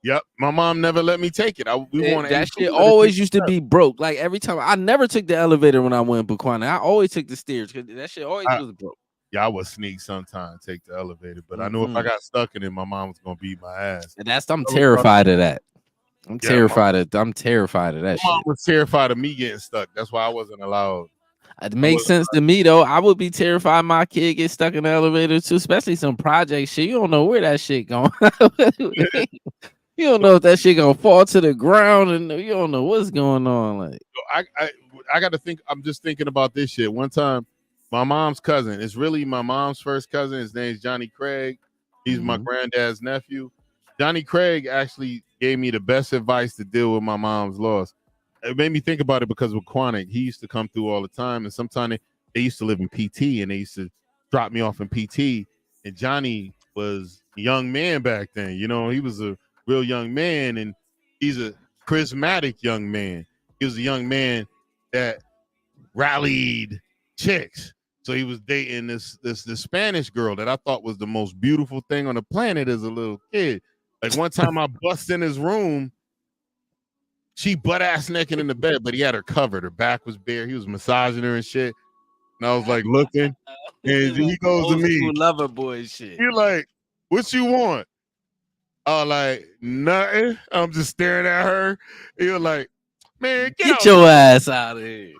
Yep, my mom never let me take it. We want that shit always used to be broke. Like every time I never took the elevator when I went in Pequannock. I always took the stairs because that shit always was broke. Yeah, I would sneak sometimes, take the elevator, but I knew if I got stuck in it, my mom was gonna beat my ass. And I'm terrified of that. I'm terrified of that my shit. Mom was terrified of me getting stuck. That's why I wasn't allowed. It makes sense to me though. I would be terrified my kid get stuck in the elevator too, especially some project shit. You don't know where that shit going. You don't know if that shit gonna fall to the ground, and you don't know what's going on. Like I got to think. I'm just thinking about this shit. One time, my mom's cousin. It's really my mom's first cousin. His name's Johnny Craig. He's my granddad's nephew. Johnny Craig actually gave me the best advice to deal with my mom's loss. It made me think about it because with Quantic, he used to come through all the time, and sometimes they used to live in PT, and they used to drop me off in PT. And Johnny was a young man back then. You know, he was a real young man, and he's a charismatic young man. He was a young man that rallied chicks. So he was dating this Spanish girl that I thought was the most beautiful thing on the planet as a little kid. Like one time I bust in his room, she butt ass naked in the bed, but he had her covered. Her back was bare. He was massaging her and shit. And I was like looking, and he goes to me, lover boy shit. You're like, what you want? I was like, nothing. I'm just staring at her. He was like, man, get your ass out of here.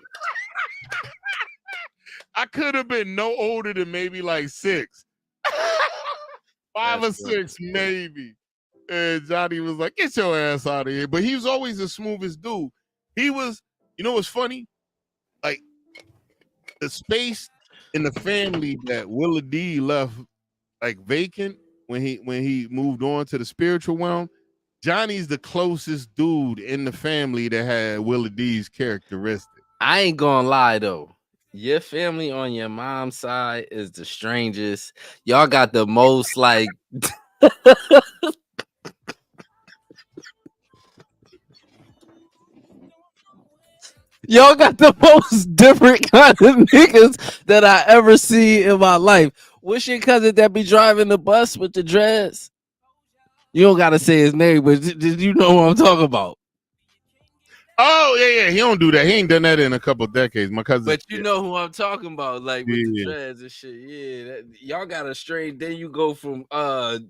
I could have been no older than maybe like 6. 5 or 6, maybe. And Johnny was like, get your ass out of here. But he was always the smoothest dude. He was, you know what's funny? Like, the space in the family that Willa D left like vacant when he moved on to the spiritual realm, Johnny's the closest dude in the family that had Willa D's characteristics. I ain't gonna lie though. Your family on your mom's side is the strangest. Y'all got the most like y'all got the most different kind of niggas that I ever see in my life. What's your cousin that be driving the bus with the dreads? You don't gotta say his name, but did you know what I'm talking about? Oh yeah, he don't do that. He ain't done that in a couple of decades. My cousin, but you know who I'm talking about, like with the dreads and shit. Yeah, y'all got a straight. Then you go from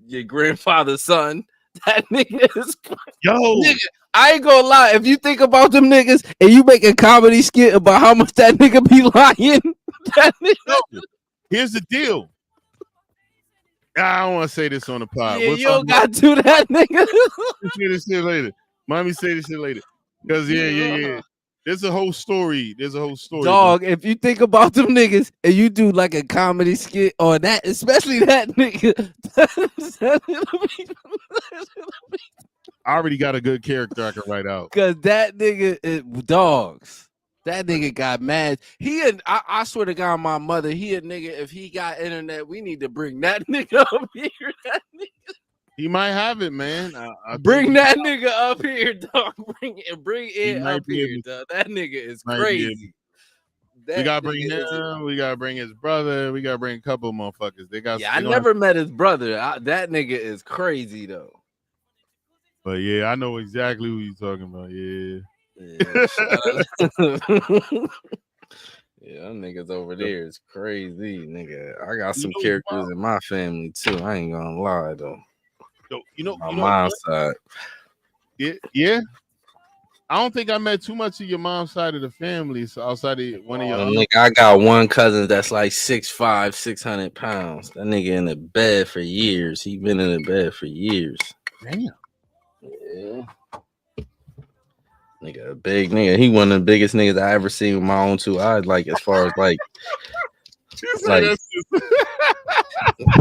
your grandfather's son. That nigga is nigga. I ain't gonna lie. If you think about them niggas and you make a comedy skit about how much that nigga be lying, that nigga. Here's the deal. I don't want to say this on the pod. Yeah, you don't got to that nigga. Say this shit later. Mommy say this shit later. Because yeah. There's a whole story. Dog, if you think about them niggas and you do like a comedy skit or that, especially that nigga. I already got a good character I can write out. Because that nigga is dogs. That nigga got mad. I swear to God, my mother, he a nigga. If he got internet, we need to bring that nigga up here. That nigga. He might have it, man. Bring that nigga up here, dog. Bring it up here, dog. That nigga is crazy. We gotta bring him. We gotta bring his brother. We gotta bring a couple of motherfuckers. I never met his brother. That nigga is crazy though. But yeah, I know exactly who you're talking about. Yeah. Yeah, them niggas over there is crazy, nigga. I got some characters in my family too. I ain't gonna lie though. My mom's side. Yeah. I don't think I met too much of your mom's side of the family. So outside of one of your nigga, I got one cousin that's like 6'5", 600 pounds. That nigga in the bed for years. He been in the bed for years. Damn. Yeah. Nigga, a big nigga. He one of the biggest niggas I ever seen with my own 2 eyes. Like as far as like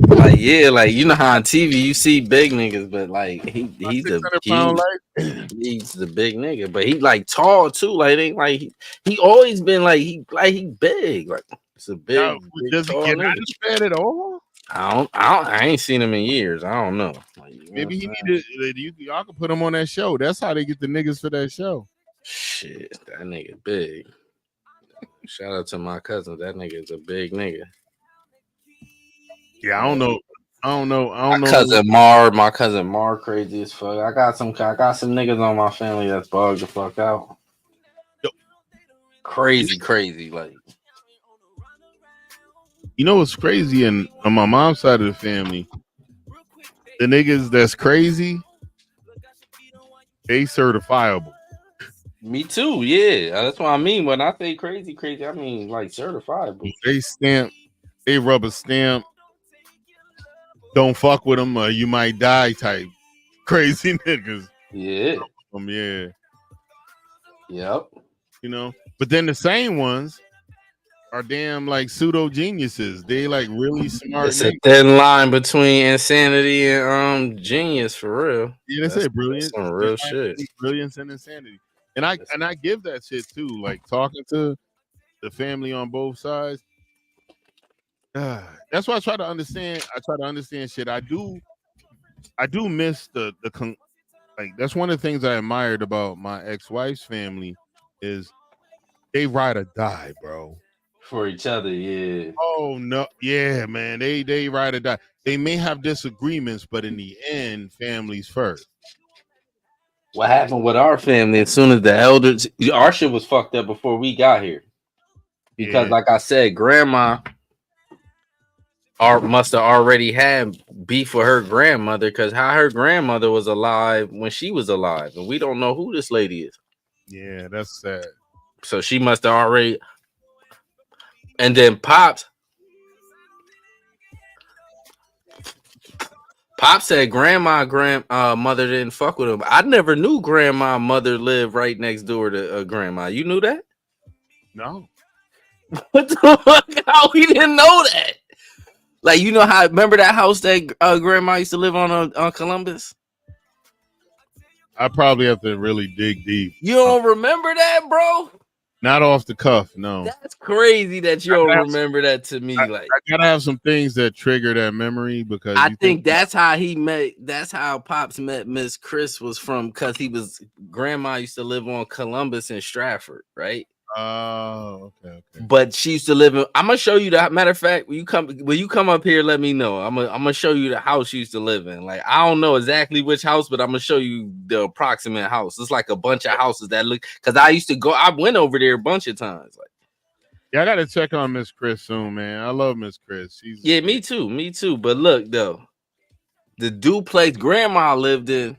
Like yeah, like you know how on TV you see big niggas, but like My 600-pound life. he's the big nigga, but he like tall too. Like they like he always been like he big, like it's a Now, big does he tall get out nigga. of bed at all? I ain't seen him in years. I don't know. Like, you know Maybe what he I'm saying? needed. Y'all could put him on that show. That's how they get the niggas for that show. Shit, that nigga big. Shout out to my cousin. That nigga is a big nigga. Yeah, I don't know. I don't know. I My don't know. cousin Mar, crazy as fuck. I got some niggas on my family that's bugged the fuck out. Yo, Crazy. Like you know what's crazy? And on my mom's side of the family, the niggas that's crazy, they certifiable. me too. Yeah, that's what I mean. When I say crazy, I mean like certifiable. They stamp. They rubber stamp. Don't fuck with them, or you might die. Type crazy niggas. Yeah. Yeah. Yep. You know. But then the same ones are damn like pseudo geniuses. They like really smart It's a niggas. thin line between insanity and genius for real. Yeah, they say brilliant. Some real shit. Brilliance and insanity. And I give that shit too. Like talking to the family on both sides. That's why I try to understand. I try to understand shit. I do miss like that's one of the things I admired about my ex-wife's family is they ride or die, bro. For each other, yeah. Oh no, yeah, man. They ride or die. They may have disagreements, but in the end, families first. What happened with our family as soon as the elders our shit was fucked up before we got here. Because Yeah, like I said, grandma must have already had beef with her grandmother because how her grandmother was alive when she was alive. And we don't know who this lady is. yeah, that's sad. So she must have already. And then Pops said grandmother didn't fuck with him. I never knew grandma mother lived right next door to grandma. You knew that? No. What the fuck? How we didn't know that? Like, you know how, remember that house that grandma used to live on Columbus? I probably have to really dig deep. You don't remember that, bro? Not off the cuff, no. That's crazy that you don't remember that to me. Like, I gotta have some things that trigger that memory because I think that's how that's how Pops met Miss Chris was from because grandma used to live on Columbus and Stratford, right? Oh, okay. But she used to live in. I'm gonna show you that. Matter of fact, when you come up here, let me know. I'm gonna show you the house she used to live in. Like I don't know exactly which house, but I'm gonna show you the approximate house. It's like a bunch of houses that look. Because I used to go. I went over there a bunch of times. Like, yeah, I gotta check on Miss Chris soon, man. I love Miss Chris. me too. But look though, the duplex grandma lived in.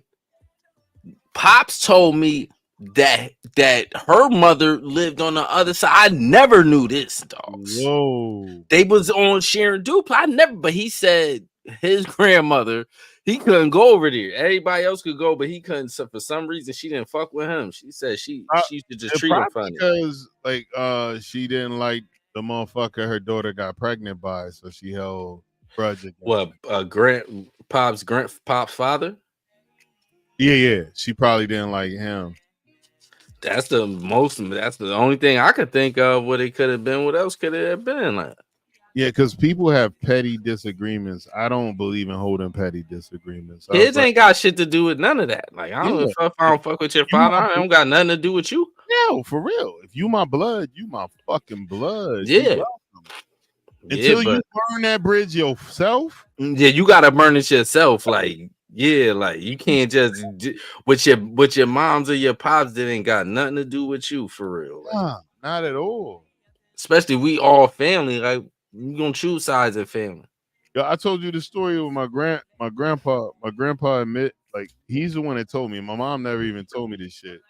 Pops told me that her mother lived on the other side. I never knew this, dogs. Whoa. They was on sharing duplex. But he said his grandmother, he couldn't go over there. Everybody else could go, but he couldn't. So for some reason, she didn't fuck with him. She said she used to just treat him funny. Because like she didn't like the motherfucker her daughter got pregnant by, so she held grudge against What Pop's father? Yeah. She probably didn't like him. That's the only thing I could think of what it could have been. What else could it have been? Like, yeah, because people have petty disagreements. I don't believe in holding petty disagreements. Kids ain't got shit to do with none of that. Like, I don't if I don't fuck with your father. I don't got nothing to do with you. No, for real. If you my blood, you my fucking blood. Yeah. Until you burn that bridge yourself. Yeah, you gotta burn it yourself. Like, yeah, like you can't just with your moms or your pops that ain't got nothing to do with you for real. Like, nah, not at all. Especially we all family. Like you gonna choose sides of family. Yeah, I told you the story with my grandpa. My grandpa admit like he's the one that told me. My mom never even told me this shit.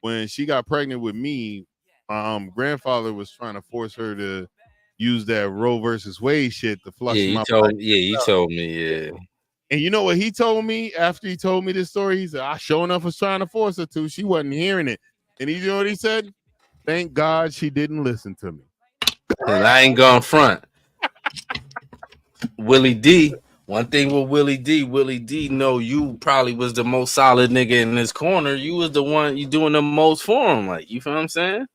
When she got pregnant with me, grandfather was trying to force her to use that Roe versus Wade shit to flush you told me, yeah. And you know what he told me after he told me this story? He said, I sure enough was trying to force her to. She wasn't hearing it. And you know what he said? Thank God she didn't listen to me. And I ain't going front. Willie D. One thing with Willie D know you probably was the most solid nigga in this corner. You was the one you doing the most for him. Like, you feel what I'm saying?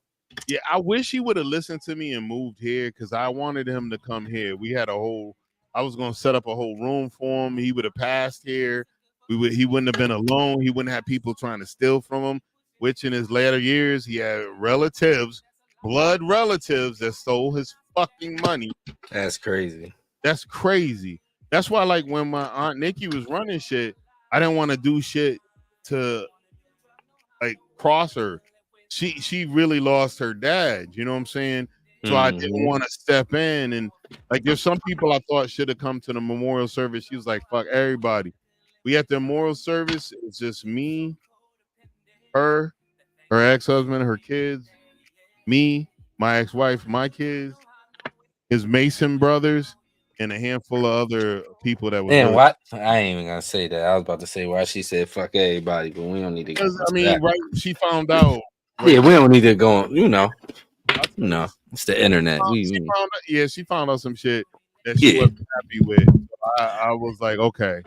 Yeah, I wish he would have listened to me and moved here because I wanted him to come here. We had a whole. I was gonna set up a whole room for him. He would have passed here. He wouldn't have been alone. He wouldn't have people trying to steal from him. Which in his later years, he had relatives, blood relatives that stole his fucking money. That's crazy. That's crazy. That's why, like, when my aunt Nikki was running shit, I didn't want to do shit to like cross her. She really lost her dad. You know what I'm saying? So I didn't want to step in, and like there's some people I thought should have come to the memorial service. She was like, "Fuck everybody." We at the memorial service. It's just me, her ex-husband, her kids, me, my ex-wife, my kids, his Mason brothers, and a handful of other people that was. Man, really- what? I ain't even gonna say that. I was about to say why she said fuck everybody, but we don't need to go. I mean, right? She found out. Right? Yeah, we don't need to go. You know, it's the internet. She found out some shit that she wasn't happy with. So I was like, okay,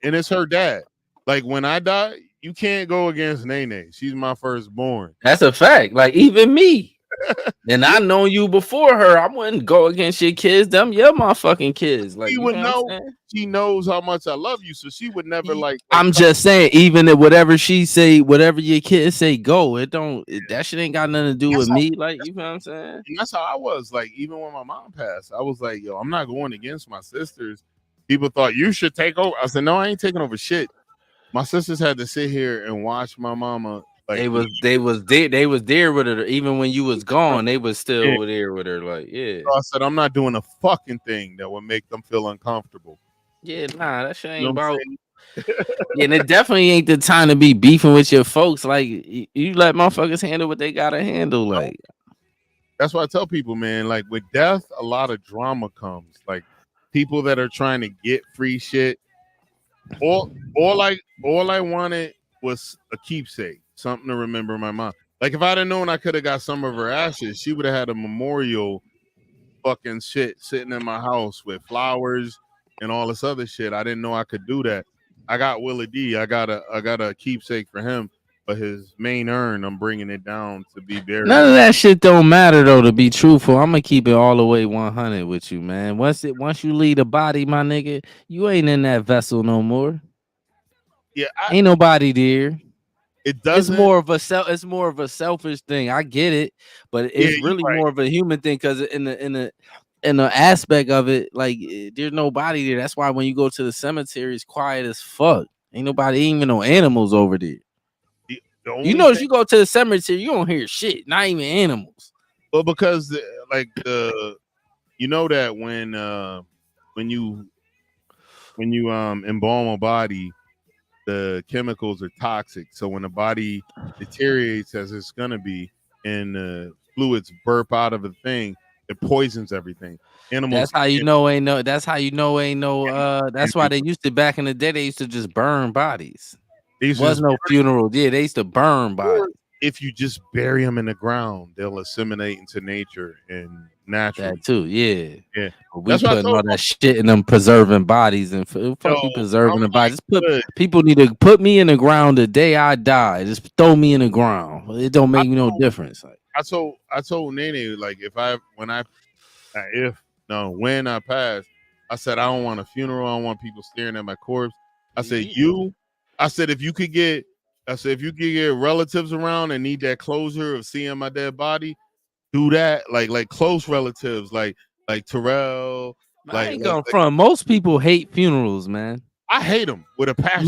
and it's her dad. Like when I die, you can't go against Nene. She's my firstborn. That's a fact. Like even me. And I know you before her. I wouldn't go against your kids. Them, you're my fucking kids. Like she would know. She knows how much I love you, so she would never like. I'm just saying, even if whatever she say, whatever your kids say, go. It don't. That shit ain't got nothing to do with me. Like you know what I'm saying. And that's how I was. Like even when my mom passed, I was like, yo, I'm not going against my sisters. People thought you should take over. I said, no, I ain't taking over shit. My sisters had to sit here and watch my mama. Like, they was there with her even when you was gone. They was still there with her. Like so I said I'm not doing a fucking thing that would make them feel uncomfortable. Yeah, nah, that shit ain't about. Yeah, and it definitely ain't the time to be beefing with your folks. Like you let motherfuckers handle what they gotta handle. Like that's why I tell people, man. Like with death, a lot of drama comes. Like people that are trying to get free shit. All I wanted was a keepsake. Something to remember my mom. Like if I'd have known I could have got some of her ashes, she would have had a memorial fucking shit sitting in my house with flowers and all this other shit. I didn't know I could do that. I got Willie D. I got a keepsake for him, but his main urn, I'm bringing it down to be buried. None of that shit don't matter though. To be truthful, I'm gonna keep it all the way 100 with you, man. Once you leave the body, my nigga, you ain't in that vessel no more. Yeah, ain't nobody there. It doesn't. It's more of a selfish thing. I get it, but it's really more of a human thing because in the aspect of it, like there's nobody there. That's why when you go to the cemetery, it's quiet as fuck. Ain't even no animals over there. You know, if you go to the cemetery, you don't hear shit. Not even animals. Well, because you know that when you embalm a body, the chemicals are toxic. So when the body deteriorates as it's gonna be, and fluids burp out of the thing, it poisons everything. Animals. That's how you know ain't no. That's how you know ain't no. That's why they used to back in the day. They used to just burn bodies. There was no funeral. Yeah, they used to burn bodies. If you just bury them in the ground, they'll assimilate into nature and naturally. That too, yeah. But we putting all that shit in them preserving bodies and fuck you preserving the bodies. People need to put me in the ground the day I die. Just throw me in the ground. It don't make no difference. Like I told Nene, like when I pass, I said I don't want a funeral. I don't want people staring at my corpse. I said if you could get relatives around and need that closure of seeing my dead body, do that. Like close relatives, like Terrell. I ain't going front. Most people hate funerals, man. I hate them with a passion.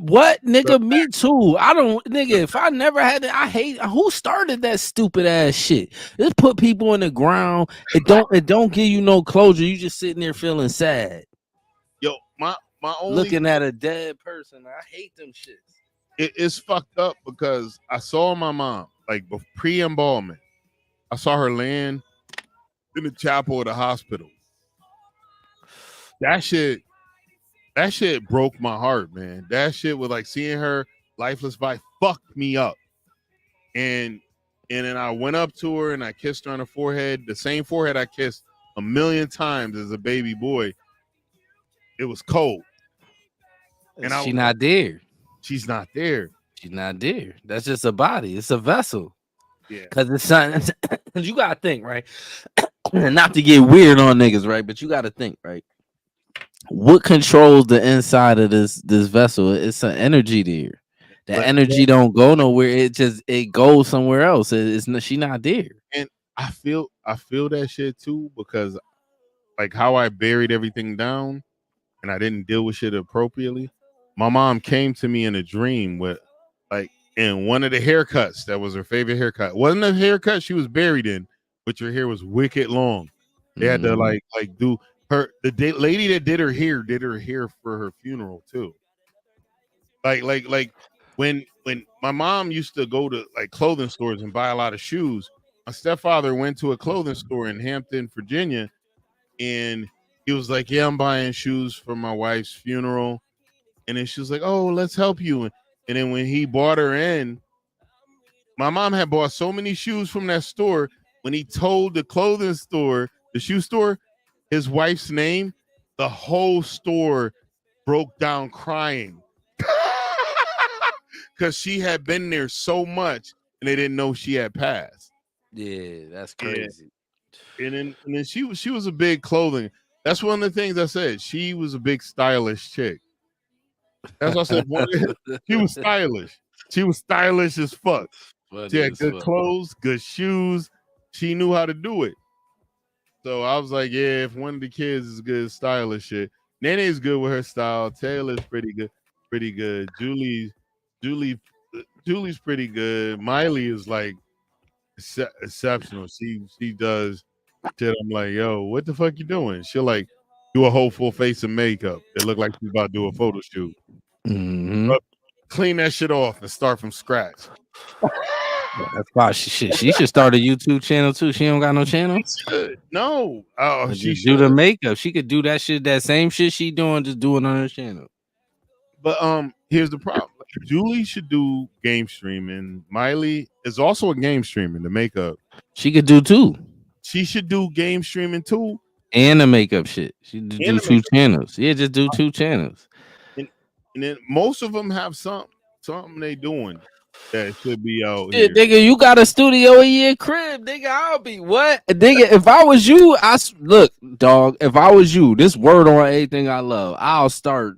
What, nigga? Me too. I don't, nigga. If I never had it, I hate. Who started that stupid ass shit? Just put people in the ground. It don't give you no closure. You just sitting there feeling sad. Yo, my only looking at a dead person. I hate them shits. It's fucked up because I saw my mom like pre-embalmment. I saw her laying in the chapel of the hospital. That shit broke my heart, man. That shit was like seeing her lifeless body fucked me up. And then I went up to her and I kissed her on the forehead, the same forehead I kissed a million times as a baby boy. It was cold. And she's not there. She's not there. She's not there. That's just a body. It's a vessel. Yeah. Because it's something you gotta think, right? Not to get weird on niggas, right? But you gotta think, right? What controls the inside of this vessel? It's an energy there. The energy don't go nowhere. It goes somewhere else. She not there. And I feel that shit too, because like how I buried everything down and I didn't deal with shit appropriately. My mom came to me in a dream with like in one of the haircuts that was her favorite haircut. It wasn't a haircut she was buried in, but her hair was wicked long. They had to like do her lady that did her hair for her funeral too. Like when my mom used to go to like clothing stores and buy a lot of shoes, my stepfather went to a clothing store in Hampton, Virginia, and he was like, "Yeah, I'm buying shoes for my wife's funeral." And then she was like, "Oh, let's help you." And then when he bought her in, my mom had bought so many shoes from that store. When he told the clothing store, the shoe store, his wife's name, the whole store broke down crying. Because she had been there so much and they didn't know she had passed. Yeah, that's crazy. Yeah. And then she was a big clothing. That's one of the things I said. She was a big stylish chick. That's what I said. She was stylish. She was stylish as fuck. She had good clothes, good shoes. She knew how to do it. So I was like, yeah, if one of the kids is good stylish shit. Nene's good with her style. Taylor's pretty good. Julie's pretty good. Miley is like exceptional. She does shit. I'm like, yo, what the fuck you doing? She'll like do a whole full face of makeup. It look like she's about to do a photo shoot. Mm-hmm. Clean that shit off and start from scratch. That's why she should start a YouTube channel too. She don't got no channel. No, she should do the makeup. She could do that shit, that same shit she doing, just do it on her channel. But here's the problem. Julie should do game streaming. Miley is also a game streamer. The makeup she could do too. She should do game streaming too, and the makeup shit. She do two channels. Yeah, just do two channels. And then most of them have something they doing that should be out here. Nigga, you got a studio in your crib, nigga. I'll be what, nigga. If I was you, look, dog. If I was you, this word on everything I love. I'll start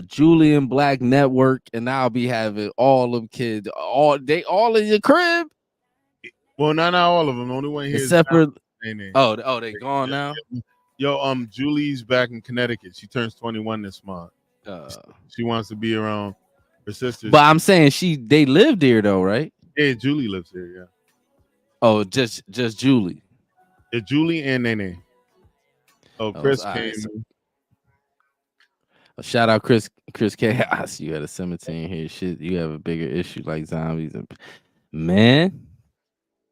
Julian Blaq Network, and I'll be having all them kids, all in your crib. Well, not all of them. Only one here except for they gone now. Yo, Julie's back in Connecticut. She turns 21 this month. She wants to be around her sisters. But I'm saying they live there though, right? Yeah, Julie lives there. Yeah. Oh, just Julie. Yeah, Julie and Nene. Oh, Chris came. Shout out Chris Chaos. You had a cemetery here. Shit, you have a bigger issue like zombies. Man.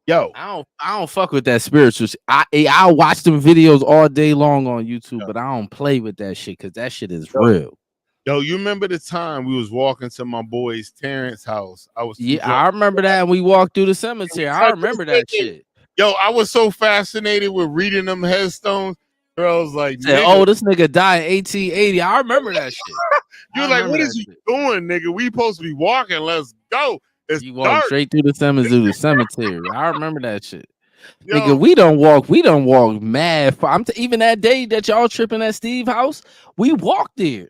Yo, I don't fuck with that spiritual shit. I watch them videos all day long on YouTube, but I don't play with that shit because that shit is real. Yo, you remember the time we was walking to my boy's Terrence house? I remember that, and we walked through the cemetery. I remember that shit. Yo, I was so fascinated with reading them headstones. Girl was like, "Oh, this nigga died in 1880." I remember that shit. You're like, "What is you doing, nigga? We supposed to be walking. Let's go." You walk straight through the cemetery. I remember that shit. Yo. Nigga, we don't walk mad. Even that day that y'all tripping at Steve's house, we walked there.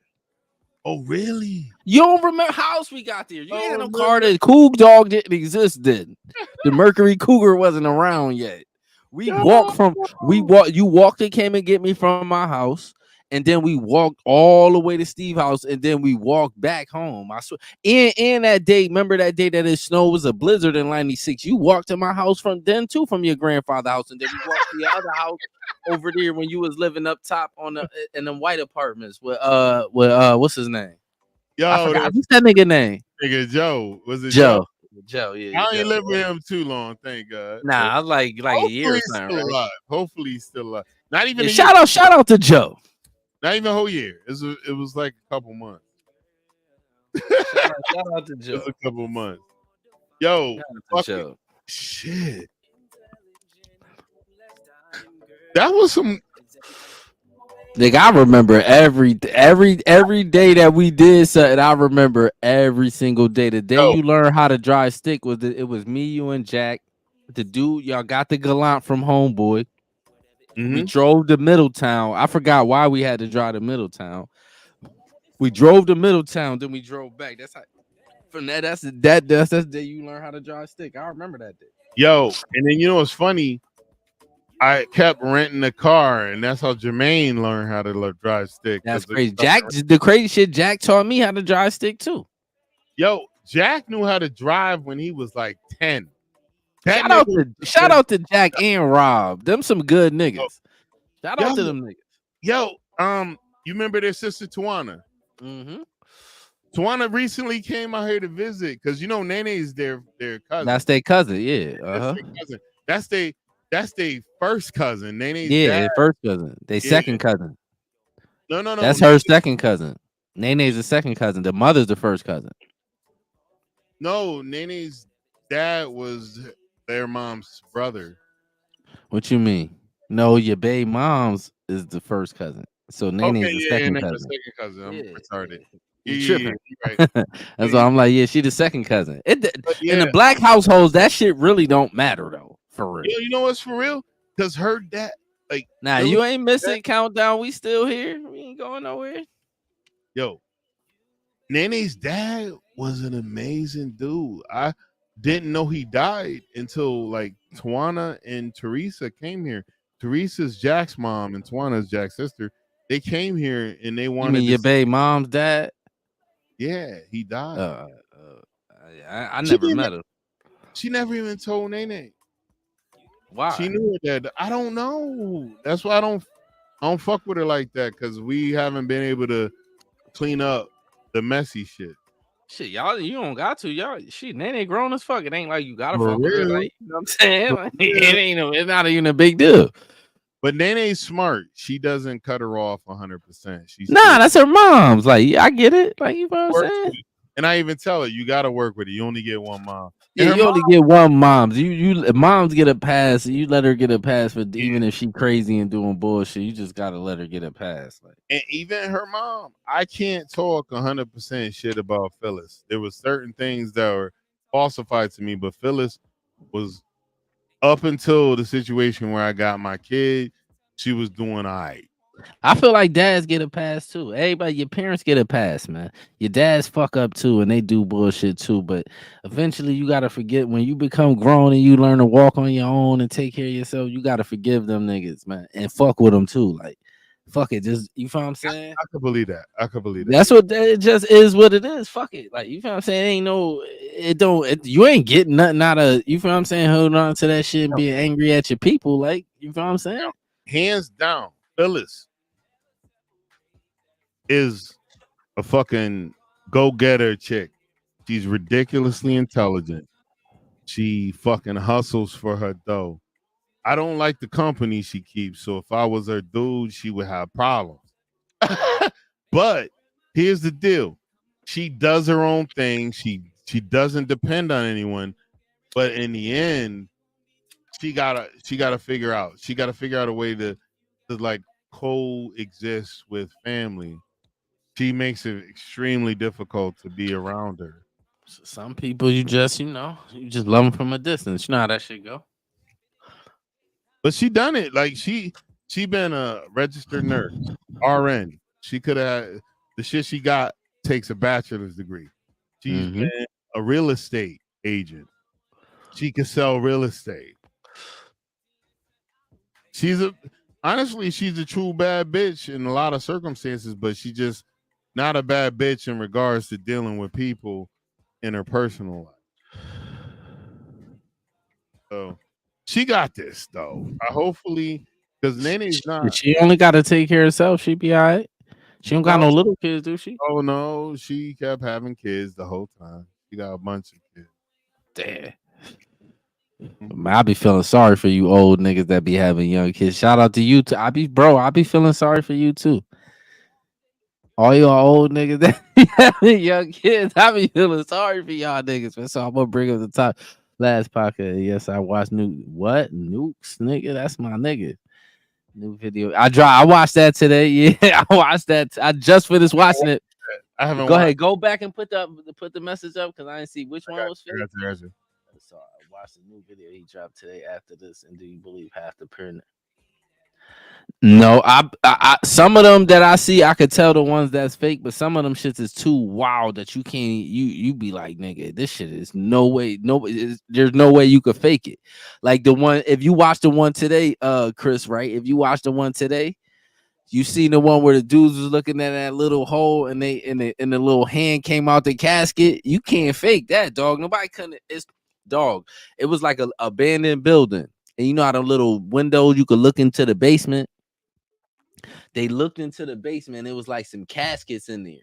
Oh, really? You don't remember how else we got there? You had no car. The Coug Dog didn't exist then. The Mercury Cougar wasn't around yet. You walked and came and get me from my house. And then we walked all the way to Steve's house, and then we walked back home. I swear. In that day, remember that day that it snowed was a blizzard in '96. You walked to my house from your grandfather's house, and then we walked to the other house over there when you was living up top in them white apartments with what's his name? Yo, I forgot. What's that nigga name? Nigga Joe. Was it Joe? Joe, yeah. I ain't lived with him too long, thank God. Nah, I was like a year or something. Still alive. Hopefully he's still alive. Not even shout out to Joe. Not even a whole year. It was like a couple months. Shout out to Joe. It was a couple months. Yo, Joe. Shit. That was some Nigga, I remember every day that we did something. I remember every single day. The day Yo, you learned how to drive stick it was me, you, and Jack. The dude, y'all got the Galant from Homeboy. We mm-hmm. drove to Middletown. I forgot why we had to drive to Middletown. We drove to Middletown, then we drove back. That's how. From that's the day you learn how to drive stick. I remember that day. Yo, and then you know what's funny? I kept renting a car, and that's how Jermaine learned how to drive stick. That's crazy. The crazy shit. Jack taught me how to drive stick too. Yo, Jack knew how to drive when he was like 10. Shout out to Jack and Rob. Them some good niggas. Shout out to them niggas. Yo, you remember their sister Tawana? Mm-hmm. Tawana recently came out here to visit because you know Nene's their cousin. That's their cousin, yeah. Uh-huh. That's their first cousin. Nene's their first cousin. They second cousin. No. That's her second cousin. Nene's the second cousin. The mother's the first cousin. No, Nene's dad was their mom's brother. What you mean? No, your babe mom's is the first cousin. So Nene's the second cousin. The second cousin. I'm retarded. You tripping. Right. That's why I'm like, yeah, she the second cousin. In the black households, that shit really don't matter though. For real. You know what's for real? Because her dad, like, nah, you ain't missing countdown. We still here. We ain't going nowhere. Yo, Nene's dad was an amazing dude. I didn't know he died until like Tawana and Teresa came here. Teresa's Jack's mom and Tawana's Jack's sister. They came here and they wanted. You mean your babe mom's dad? Yeah, he died. I never met her. She never even told Nene. Why? She knew that. I don't know. That's why I don't fuck with her like that because we haven't been able to clean up the messy shit. Shit, y'all, you don't got to. Y'all, shit, Nene grown as fuck. It ain't like you gotta fuck with her. Like, you know what I'm saying? Like, it's not even a big deal. But Nene's smart. She doesn't cut her off 100%. That's her mom's. Like, yeah, I get it. Like, you know what I'm saying? And I even tell her, you got to work with her. You only get one mom. Yeah, you only get one mom. You moms get a pass. You let her get a pass for even if she crazy and doing bullshit. You just gotta let her get a pass. Like, and even her mom, I can't talk 100% shit about Phyllis. There was certain things that were falsified to me, but Phyllis was up until the situation where I got my kid. She was doing all right. I feel like dads get a pass too. Everybody, your parents get a pass, man. Your dads fuck up too, and they do bullshit too. But eventually, you gotta forget when you become grown and you learn to walk on your own and take care of yourself. You gotta forgive them niggas, man, and fuck with them too. Like, fuck it, just you feel what I'm saying. I could believe that. That's what it just is. What it is. Fuck it. Like, you feel what I'm saying. Ain't no. It don't. You ain't getting nothing out of. You feel what I'm saying. Holding on to that shit and being angry at your people. Like, you feel what I'm saying. Hands down, Phyllis is a fucking go-getter chick. She's ridiculously intelligent. She fucking hustles for her dough. I don't like the company she keeps, so if I was her dude, she would have problems. But here's the deal. She does her own thing. She doesn't depend on anyone. But in the end, she gotta figure out. She gotta figure out a way to like coexist with family. She makes it extremely difficult to be around her. Some people you just love them from a distance. You know how that shit go. But she done it. Like she been a registered nurse, RN. She could have the shit she got takes a bachelor's degree. She's been a real estate agent. She can sell real estate. She's a true bad bitch in a lot of circumstances, but she just not a bad bitch in regards to dealing with people in her personal life. So she got this though. Hopefully, because Nene's not. She only got to take care of herself. She be all right. She don't got no little kids, do she? Oh no, she kept having kids the whole time. She got a bunch of kids. Damn. Man, I be feeling sorry for you old niggas that be having young kids. Shout out to you too. I be feeling sorry for you too. All y'all old niggas that be having young kids, I be feeling sorry for y'all niggas. Man. So I'm gonna bring up the top last podcast. Yes, I watched Nukes, nigga. That's my nigga. New video. I watched that today. Yeah, I watched that. I just finished watching it. I haven't Go watched. ahead, go back and put the message up because I didn't see which I one got was you. I fake. got you. I got you. So I watched the new video he dropped today after this. And do you believe half the pyramid? No, some of them that I see, I could tell the ones that's fake, but some of them shits is too wild that you can't. You be like, nigga, this shit is no way. No, there's no way you could fake it. Like the one, if you watch the one today, Chris, right? If you watch the one today, you seen the one where the dudes was looking at that little hole and the little hand came out the casket. You can't fake that, dog. Nobody couldn't. It's dog. It was like a abandoned building, and you know how the little windows you could look into the basement. They looked into the basement. It was like some caskets in there.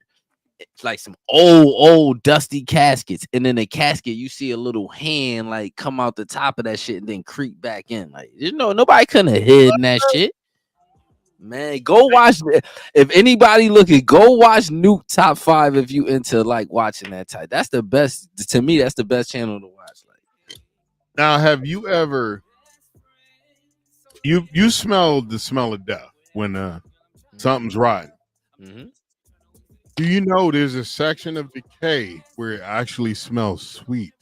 It's like some old dusty caskets. And in the casket, you see a little hand like come out the top of that shit and then creep back in. Like, nobody couldn't have hidden that shit. Man, go watch. If anybody looking, go watch Nuke Top 5 if you into like watching that type. That's the best. To me, that's the best channel to watch. Like, now, have you ever you smelled the smell of death when something's rotten? mm-hmm. Do you know there's a section of decay where it actually smells sweet?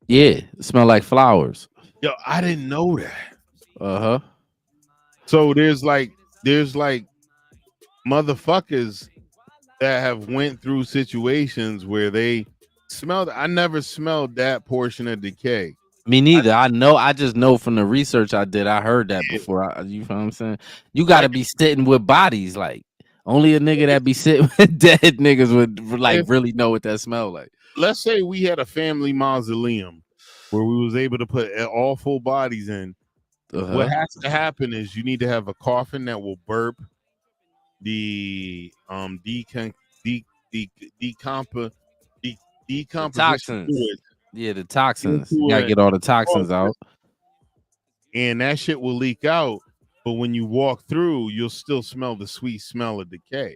Yeah, it smell like flowers. Yo, I didn't know that. Uh-huh. So there's like motherfuckers that have went through situations where they smelled. I never smelled that portion of decay. Me neither. I know. I just know from the research I did. I heard that It, before. You know what I'm saying? You got to like be sitting with bodies. Like only a nigga that be sitting with dead niggas would like if really know what that smell like. let's say we had a family mausoleum where we was able to put all full bodies in. What Uh-huh. has to happen is you need to have a coffin that will burp the de, de, decomp de, The decomposition toxins. fluid Yeah, the toxins. You into gotta get all the a toxins out. and that shit will leak out. But when you walk through, you'll still smell the sweet smell of decay.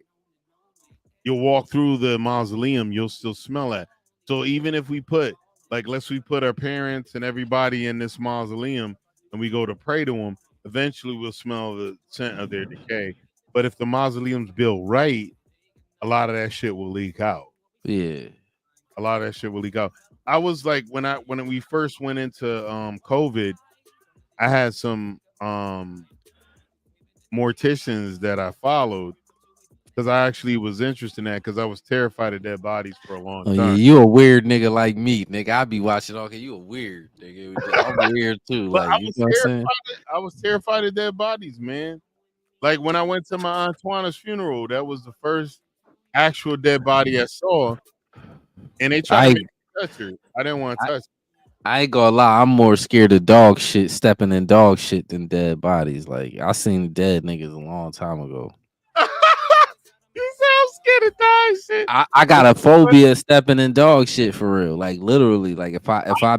You'll walk through the mausoleum, you'll still smell that. So even if we put, like, let's we put our parents and everybody in this mausoleum and we go to pray to them, eventually we'll smell the scent of their decay. But if the mausoleum's built right, a lot of that shit will leak out. Yeah. A lot of that shit will leak out. I was like, when we first went into COVID, I had some morticians that I followed because I actually was interested in that because I was terrified of dead bodies for a long Oh yeah, time. you a weird nigga like me, nigga. I be watching all. Okay, you a weird nigga. I'm weird too. But Like you know what I'm saying? I was terrified of dead bodies, man. Like when I went to my Aunt Tana's funeral, that was the first actual dead body I saw, and they tried to I make me touch her. I didn't want to touch I ain't gonna lie, I'm more scared of dog shit, stepping in dog shit than dead bodies. Like I seen dead niggas a long time ago. her. You sound scared of dying shit. I got a phobia of stepping in dog shit for real. Like literally, like if I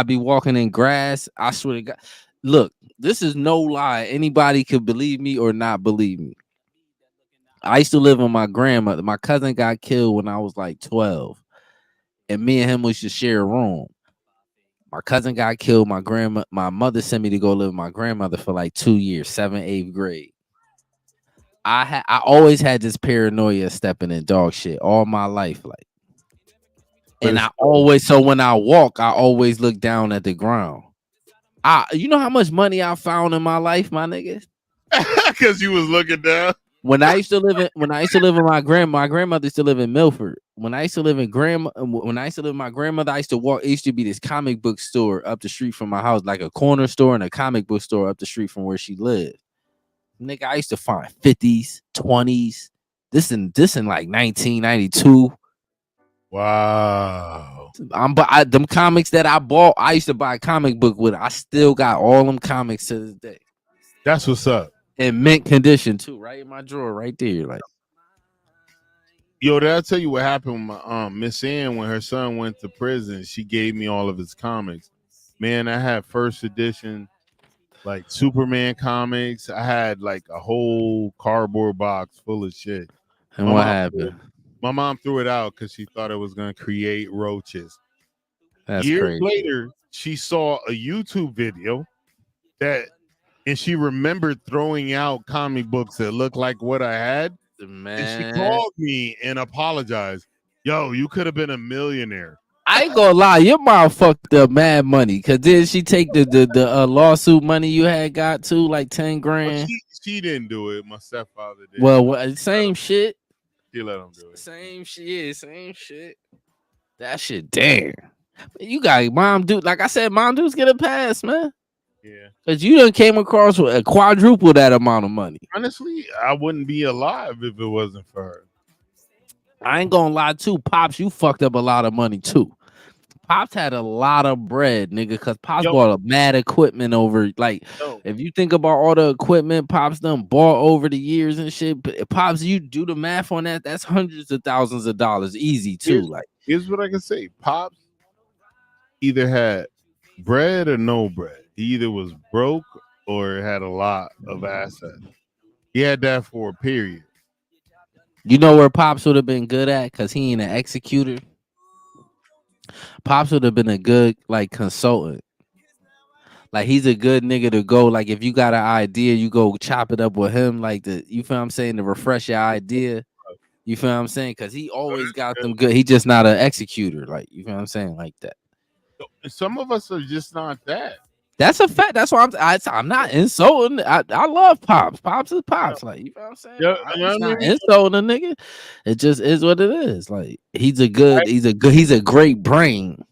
be walking in grass, I swear to God. Look, this is no lie. Anybody could believe me or not believe me. I used to live with my grandmother. My cousin got killed when I was like 12, and me and him used to share a room. My cousin got killed. My mother sent me to go live with my grandmother for like 2 years, 7th, 8th grade. I always had this paranoia of stepping in dog shit all my life, like, But and it's I always so when I walk, I always look down at the ground. You know how much money I found in my life, my nigga. because you was looking down. When I used to live with my grandmother used to live in Milford. When I used to live with my grandmother, I used to walk. It used to be this comic book store up the street from my house, like a corner store and a comic book store up the street from where she lived. Nigga, I used to find 50s, 20s. This in like 1992. Wow, Them comics that I bought. I used to buy a comic book with. I still got all them comics to this day that's what's up. in mint condition too, right in my drawer, right there. Like, Yo, did I tell you what happened with my Miss Ann when her son went to prison? She gave me all of his comics. Man, I had first edition like Superman comics. I had like a whole cardboard box full of shit. and My what mom, happened? my mom threw it out because she thought it was gonna create roaches. That's Years crazy. later, she saw a YouTube video that and she remembered throwing out comic books that looked like what I had. And she Man, called me and apologized. Yo, you could have been a millionaire. I ain't gonna lie, your mom fucked up mad money. Cause did she take the lawsuit money you had got too, like 10 Well, grand? she didn't do it. My stepfather did. Well, same shit. She let him do it. Same shit. Same shit. That shit, damn. You got mom dude. Like I said, mom dudes get a pass, man. Yeah. Cause you done came across with a quadruple that amount of money. Honestly, I wouldn't be alive if it wasn't for her. I ain't gonna lie too, Pops. You fucked up a lot of money too. Pops had a lot of bread, nigga, because Pops bought a mad equipment over. Like, if you think about all the equipment Pops done bought over the years and shit, Pops, you do the math on that, that's hundreds of thousands of dollars easy too. Here's what I can say. Pops either had bread or no bread. He either was broke or had a lot of assets. He had that for a period. You know where Pops would have been good at? Because he ain't an executor. Pops would have been a good like consultant. Like he's a good nigga to go. Like if you got an idea, you go chop it up with him. Like you feel what I'm saying, to refresh your idea. You feel what I'm saying? Because he always got them good. He just not an executor. Like you feel what I'm saying, like that. Some of us are just not that. That's a fact. That's why I'm not insulting. I love Pops. Pops is Pops. Like you know what I'm saying. Yeah, I'm not insulting a nigga. It just is what it is. Like he's a great brain.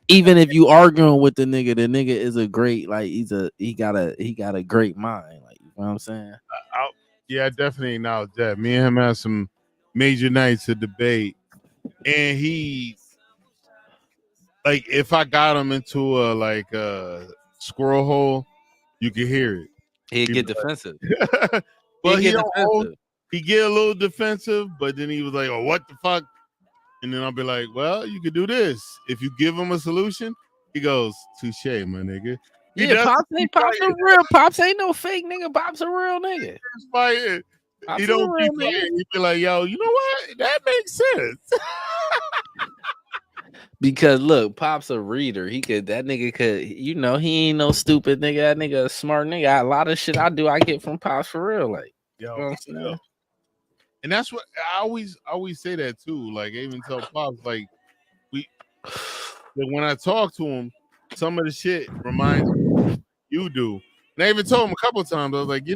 Even if you arguing with the nigga is a great, like he got a great mind. Like you know what I'm saying. I definitely acknowledge that. Me and him had some major nights of debate, and he, like, if I got him into a squirrel hole, you could hear it. He'd get defensive. Well, he get a little defensive, but then he was like, "Oh, what the fuck?" And then I'll be like, "Well, you could do this. If you give him a solution," he goes, "Touche, my nigga." Pops a real. Pops ain't no fake nigga. Pops a real nigga. He don't be fighting. He be like, "Yo, you know what? That makes sense." Because look, Pop's a reader. That nigga could, he ain't no stupid nigga. That nigga a smart nigga. A lot of shit I do, I get from Pops for real. Like, you know what I'm saying? And that's what I always say that too. Like, I even tell Pops, like, when I talk to him, some of the shit reminds me you do. And I even told him a couple of times, I was like,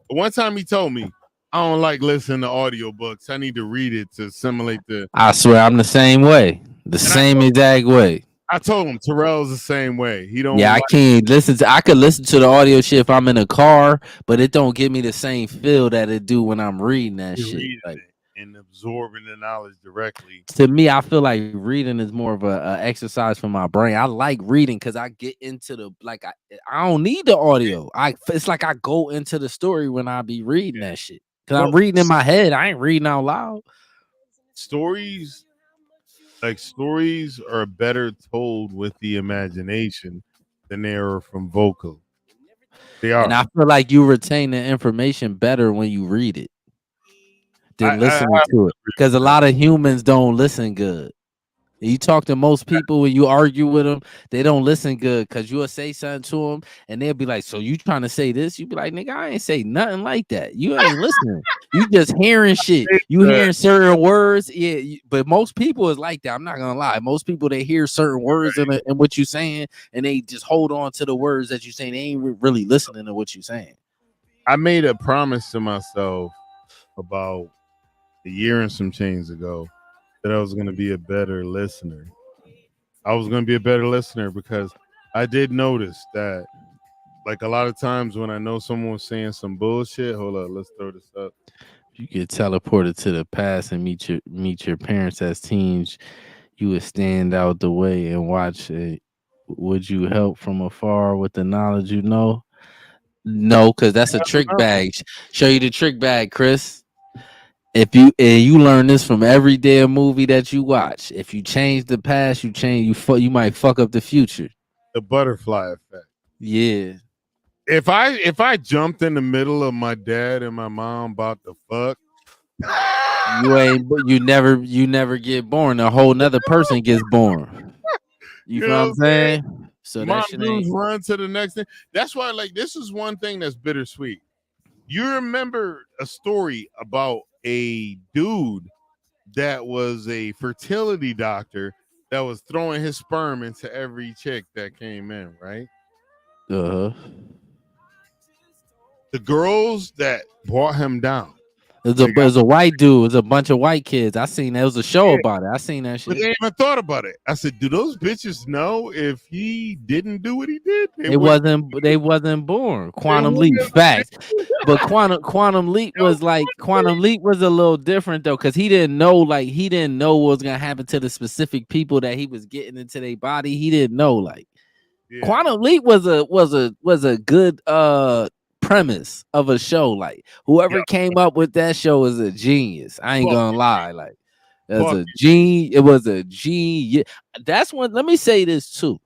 one time he told me, I don't like listening to audiobooks. I need to read it to assimilate the. I swear I'm the same way. Same exact way. I told him Terrell's the same way. He don't. Yeah, I can't listen to. I could listen to the audio shit if I'm in a car, but it don't give me the same feel that it do when I'm reading that shit. Like, and absorbing the knowledge directly. To me, I feel like reading is more of a exercise for my brain. I like reading because I get into the I don't need the audio. It's like I go into the story when I be reading that shit. Cause I'm reading in my head. I ain't reading out loud. Stories are better told with the imagination than they are from vocal. They are. And I feel like you retain the information better when you read it than listening to it. Because a lot of humans don't listen good. You talk to most people when you argue with them, they don't listen good because you'll say something to them and they'll be like, "So you trying to say this?" You be like, "Nigga, I ain't say nothing like that. You ain't listening. You just hearing shit. You hearing certain words." Yeah, but most people is like that. I'm not gonna lie. Most people, they hear certain words in what you saying and they just hold on to the words that you saying. They ain't really listening to what you saying. I made a promise to myself about a year and some change ago that I was going to be a better listener. I was going to be a better listener because I did notice that, like, a lot of times when I know someone's saying some bullshit, hold up, let's throw this up. You get teleported to the past and meet your parents as teens, you would stand out the way and watch it. Would you help from afar with the knowledge you know? No, because that's a trick bag. Show you the trick bag, Chris. If you learn this from every damn movie that you watch. If you change the past, you might fuck up the future. The butterfly effect. Yeah. If I jumped in the middle of my dad and my mom about to fuck, you never get born. A whole nother person gets born. You know what I'm saying? So that shit Mongoose ain't. run to the next thing. That's why, like, this is one thing that's bittersweet. You remember a story about a dude that was a fertility doctor that was throwing his sperm into every chick that came in, right? Uh huh. The girls that brought him down, It they got was a white dude. It was a bunch of white kids. I seen that. It was a show yeah, about it. I seen that but shit. they even thought about it. I said, do those bitches know if he didn't do what he did, they They wouldn't. wasn't. They wasn't born. They Quantum leap wouldn't. facts. But quantum leap was like quantum leap was a little different though, because he didn't know what was gonna happen to the specific people that he was getting into their body. He didn't know like Yeah, Quantum Leap was a good premise of a show. Like yeah, whoever came up with that show is a genius. I ain't fuck, gonna lie. Like fuck, it was a genius. That's one. Let me say this too.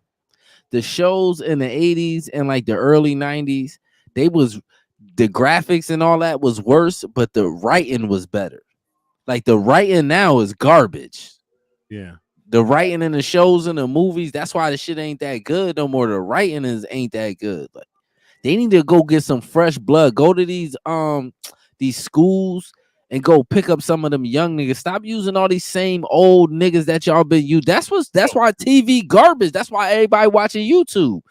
The shows in the 80s and like the early 90s, they was the graphics and all that was worse, but the writing was better. Like the writing now is garbage. yeah. The writing in the shows and the movies, that's why the shit ain't that good no more. The writing ain't that good. Like they need to go get some fresh blood. Go to these schools and go pick up some of them young niggas. Stop using all these same old niggas that y'all been used. That's why TV garbage. That's why everybody watching YouTube.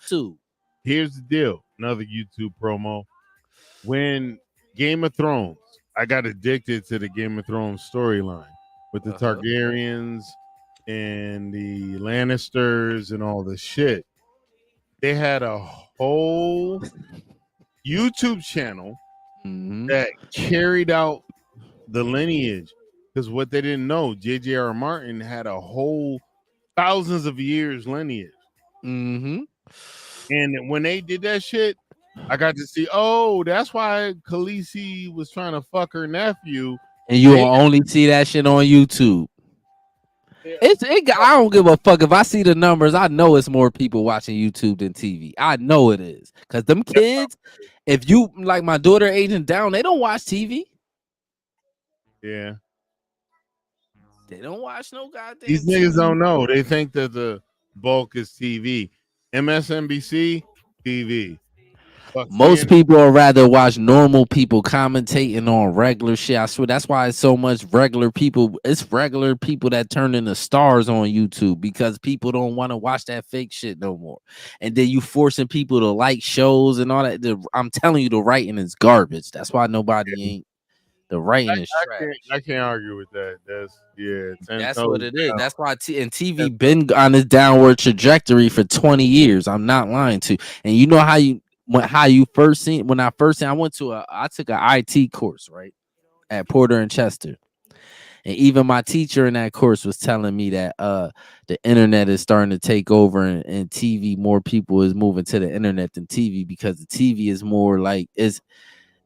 Here's the deal. Another YouTube promo. When Game of Thrones, I got addicted to the Game of Thrones storyline with the Uh-huh. Targaryens and the Lannisters and all this shit. They had a whole YouTube channel Mm-hmm. that carried out the lineage because what they didn't know, J.J.R. Martin had a whole thousands of years lineage. Mm-hmm. And when they did that shit, I got to see, oh, that's why Khaleesi was trying to fuck her nephew. And you will They, only see that shit on YouTube. they I don't give a fuck if I see the numbers. I know it's more people watching YouTube than TV. I know it is. Cause them kids, if you like my daughter aging down, they don't watch TV. yeah. They don't watch no goddamn These niggas TV. don't know. They think that the bulk is TV. MSNBC, TV. Fuck Most CNN. people would rather watch normal people commentating on regular shit. I swear that's why it's so much regular people. It's regular people that turn into stars on YouTube because people don't want to watch that fake shit no more. And then you forcing people to like shows and all that. I'm telling you, the writing is garbage. That's why nobody ain't. The writing is trash. I can't argue with that. That's yeah, 10 That's what toes it is. down. That's why TV 10 been on this downward trajectory for 20 years. I'm not lying to. And you know how you first seen when I first seen I took an IT course, right? At Porter and Chester. And even my teacher in that course was telling me that the internet is starting to take over and TV, more people is moving to the internet than TV because the TV is more like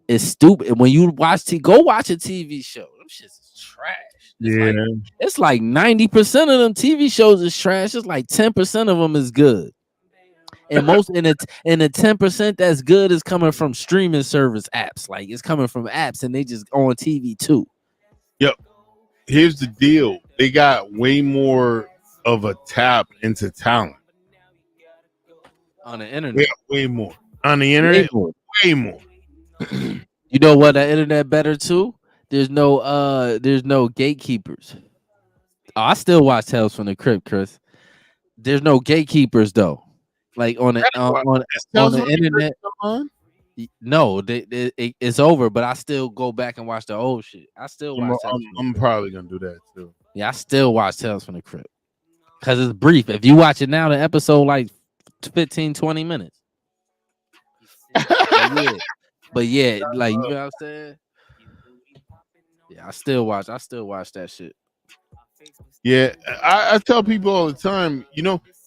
it's stupid. When you watch go watch a TV show. Them shits is trash. Yeah. It's like 90% of them TV shows is trash. It's like 10% of them is good. And most in the 10% that's good is coming from streaming service apps. Like it's coming from apps and they just on TV too. Yep. Here's the deal. They got way more of a tap into talent. On the internet. Way more. On the Way internet, more. way more. You know what? The internet better too. There's no gatekeepers. Oh, I still watch Tales from the Crypt, Chris. There's no gatekeepers though. Like on the Is on Tales the from the Crypt internet. still on? No, it's over. But I still go back and watch the old shit. I still watch Tales from the I'm Crypt. probably gonna do that too. Yeah, I still watch Tales from the Crypt because it's brief. If you watch it now, the episode like 15, 20 minutes. But yeah, like you know what I'm saying. Yeah, I still watch that shit. Yeah, I tell people all the time,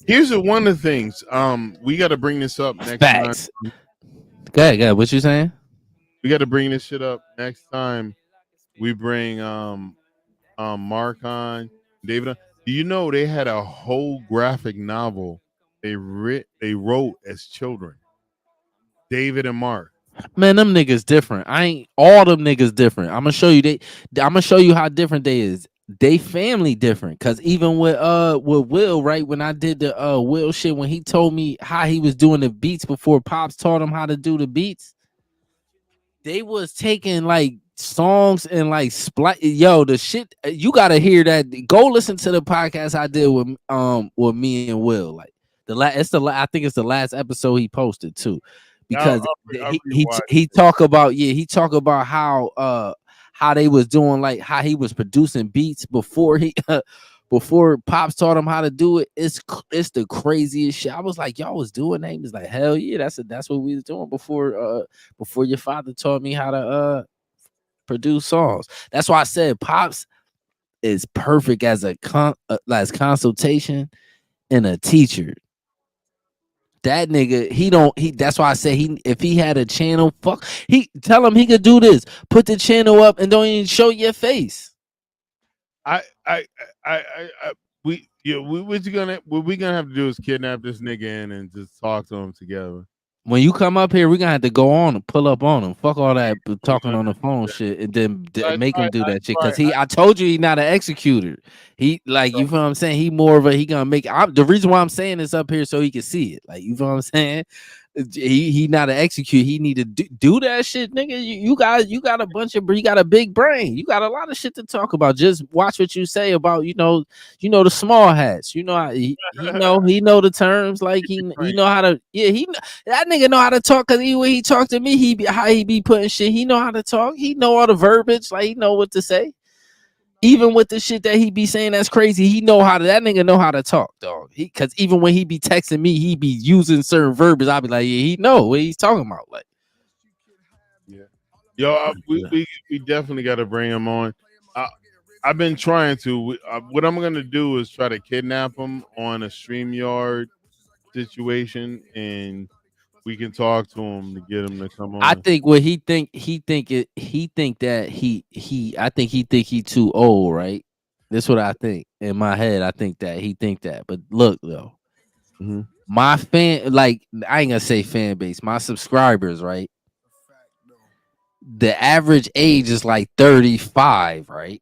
here's one of the things. We got to bring this up next Facts. time. Go ahead. What you saying? We got to bring this shit up next time. We bring Mark on, David on. Do you know they had a whole graphic novel they wrote as children? David and Mark. Man, them niggas different. I ain't all them niggas different. I'm gonna show you how different they is. they family different. Cause even with Will, right? When I did the Will shit, when he told me how he was doing the beats before Pops taught him how to do the beats, they was taking like songs and like yo, the shit you gotta hear that. Go listen to the podcast I did with me and Will. Like I think it's the last episode he posted too, because I'll he talk about he talk about how they was doing, like how he was producing beats before he before Pops taught him how to do it. It's the craziest shit. I was like, y'all was doing that? He was like, hell yeah, that's what we was doing before your father taught me how to produce songs. That's why I said Pops is perfect as a as consultation and a teacher. That nigga, that's why I say if he had a channel, he tell him he could do this. Put the channel up and don't even show your face. I we what we gonna have to do is kidnap this nigga in and just talk to him together. When you come up here, we're gonna have to go on and pull up on him. Fuck all that talking on the phone shit, and then make him do that shit. Cause I told you he not an executor. He like, you feel what I'm saying? He more of a, he gonna make. The reason why I'm saying this up here so he can see it. Like, you feel what I'm saying? He not an execute. He need to do that shit, nigga. You got a bunch of, you got a big brain. You got a lot of shit to talk about. Just watch what you say about the small hats. You know he know the terms. Like he know how to, that nigga know how to talk. Cause when he talk to me, how he be putting shit. He know how to talk. He know all the verbiage. Like, he know what to say. Even with the shit that he be saying that's crazy, he know how to, that nigga know how to talk, dog. Cause even when he be texting me, he be using certain verbiage. I'll be like, yeah, he know what he's talking about. Like, yeah, yo, we definitely got to bring him on. I've been trying to. What I'm gonna do is try to kidnap him on a StreamYard situation, and we can talk to him to get him to come on. I think what he think that I think he think he too old, right? That's what I think. In my head, I think that. But look though, my like, I ain't gonna say fan base, my subscribers, right? The average age is like 35, right?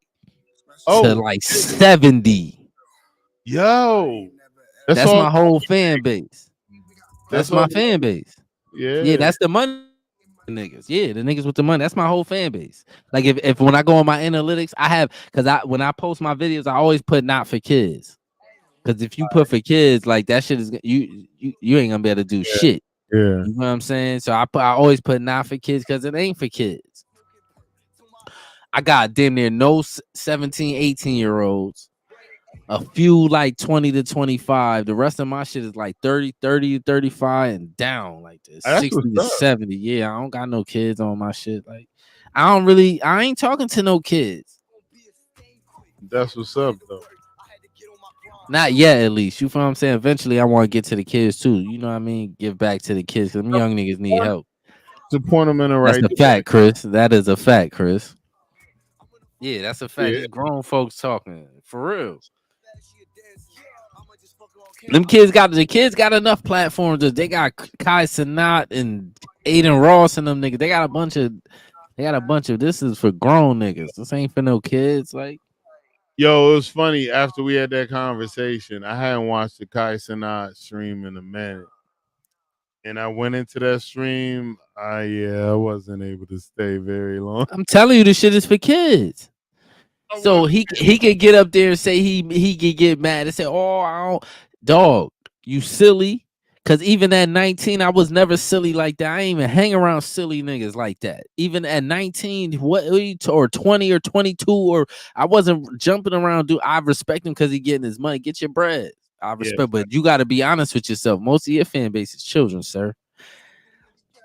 To like 70. Yo, that's my whole fan base. That's my fan base. Yeah, that's the money niggas. Yeah, the niggas with the money. That's my whole fan base. Like, if when I go on my analytics, I have, because when I post my videos, I always put not for kids. Because if you put for kids, like, that shit is you ain't gonna be able to do shit. Yeah. You know what I'm saying? So I always put not for kids because it ain't for kids. I got damn near no 17, 18-year-olds. A few like 20 to 25. The rest of my shit is like 30 to 35 and down, like this 60 to 70. Yeah, I don't got no kids on my shit. Like, I ain't talking to no kids. That's what's up though. Not yet, at least. You feel what I'm saying? Eventually I want to get to the kids too. You know what I mean? Give back to the kids. Them young niggas need help. To point them in the right. That's a fact, Chris. That is a fact, Chris. Yeah, that's a fact. These grown folks talking. For real. The kids got enough platforms. They got Kai Cenat and Aiden Ross and them niggas. They got a bunch of this is for grown niggas. This ain't for no kids. Like, yo, it was funny after we had that conversation. I hadn't watched the Kai Cenat stream in a minute. And I went into that stream. I wasn't able to stay very long. I'm telling you, this shit is for kids. So he could get up there and say he could get mad and say, "Oh, I don't, dog, you silly." Cause even at 19, I was never silly like that. I ain't even hang around silly niggas like that. Even at 19, or 20 or 22, or I wasn't jumping around. I respect him because he getting his money. Get your bread. I respect, but you got to be honest with yourself. Most of your fan base is children, sir.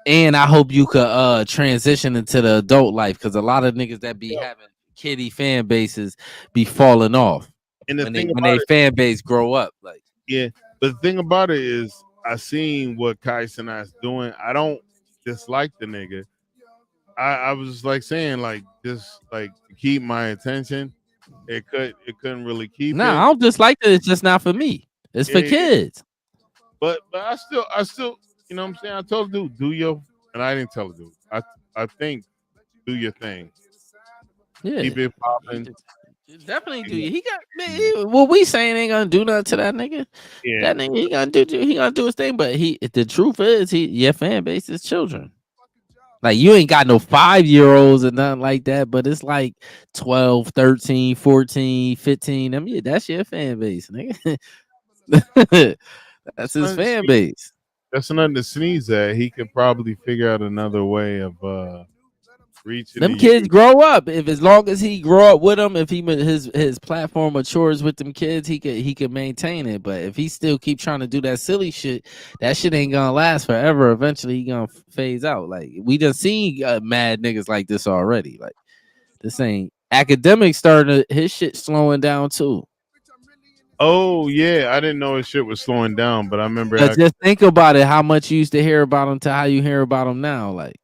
And I hope you could transition into the adult life, because a lot of niggas that be having kiddie fan bases be falling off. And when they fan base grow up, like, yeah. But the thing about it is, I seen what Kai Cenat's doing. I don't dislike the nigga. I was just like saying, like, just like to keep my attention. It couldn't really keep it. I don't dislike it. It's just not for me. It's for kids. But I still, you know what I'm saying? I told the dude, do your, and I didn't tell the dude. I think do your thing. Yeah. Keep it popping. Definitely do. He got man. What we saying ain't gonna do nothing to that nigga. Yeah. That nigga he gonna do his thing. But the truth is your fan base is children. Like you ain't got no 5-year-olds or nothing like that, but it's like 12, 13, 14, 15. I mean, that's your fan base, nigga. That's his fan base. That's nothing to sneeze at. He could probably figure out another way of reaching them kids grow up. If as long as he grow up with them, if his platform matures with them kids, he could maintain it. But if he still keep trying to do that silly shit, that shit ain't gonna last forever. Eventually, he gonna phase out. Like we done seen mad niggas like this already. Like this ain't academic starting to, his shit slowing down too. Oh yeah, I didn't know his shit was slowing down, but I remember. Just think about it. How much you used to hear about him to how you hear about him now. Like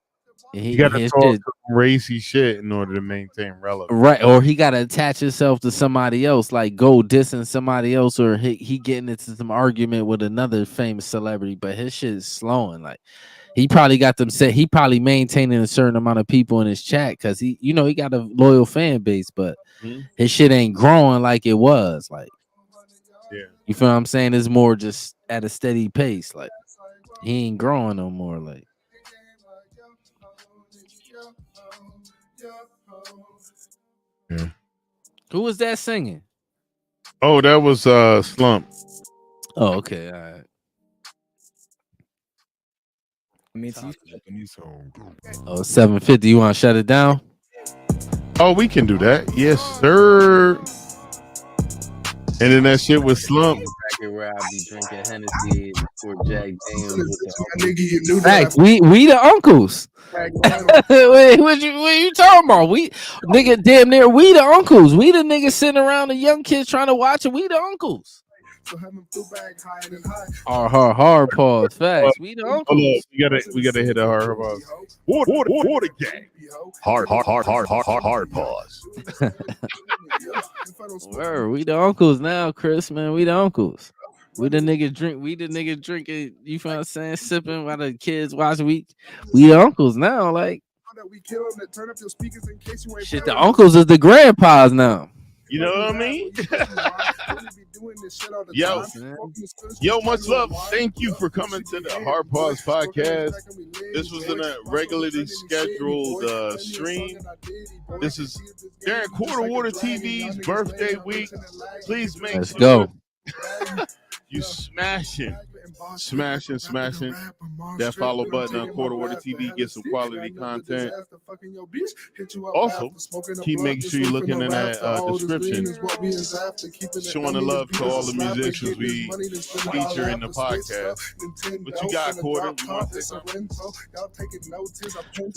he got to talk racy shit in order to maintain relevance, right? Or he got to attach himself to somebody else, like go dissing somebody else, or he getting into some argument with another famous celebrity. But his shit is slowing. Like he probably got them set. He probably maintaining a certain amount of people in his chat because he got a loyal fan base, but his shit ain't growing like it was. Like. Yeah, you feel what I'm saying? It's more just at a steady pace. Like he ain't growing no more. Like yeah. Who was that singing? Oh, that was Slump. Oh, okay, all right. Oh, 750. You want to shut it down? Oh, we can do that. Yes, sir. And then that shit was Slump. Where I be drinking Hennessy for Jack Daniels. Fact, we the uncles. Wait, what you talking about? We nigga damn near we the uncles. We the niggas sitting around the young kids trying to watch it. We the uncles. Hard pause. Facts. We the uncles. We gotta hit a hard pause. Water gang. Hard pause. Word, we the uncles now, Chris, man. We the uncles. We the nigga drinking, you feel what I'm saying? Sipping while the kids watch. We the uncles now, like shit, the uncles is the grandpas now. You know what I mean? Yo, much love. Thank you for coming to the Hard Pause Podcast. This was in a regularly scheduled stream. This is during Quarter Water TV's birthday week. Please make Let's go. You smashing that follow button on Quarter Water TV. Get some quality content. Also, keep making sure you're looking in that description, showing the love to all the musicians we feature in the podcast. What you got, Quarter? You want to say something?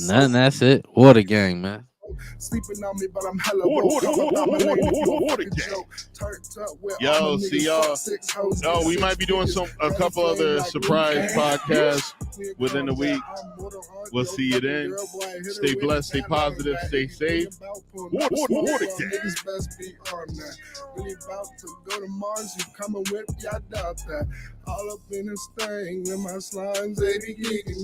Nothing. That's it. Water gang, man. Sleeping on me, but I'm hella water gang. Yo, see y'all. No, we might be doing a couple other surprise podcasts within the week. We'll see you then. Stay blessed, stay positive, stay safe. Water gang. Really about to go to Mars, you coming with, y'all doubt that. All up in this thing with my slimes, they be geeking.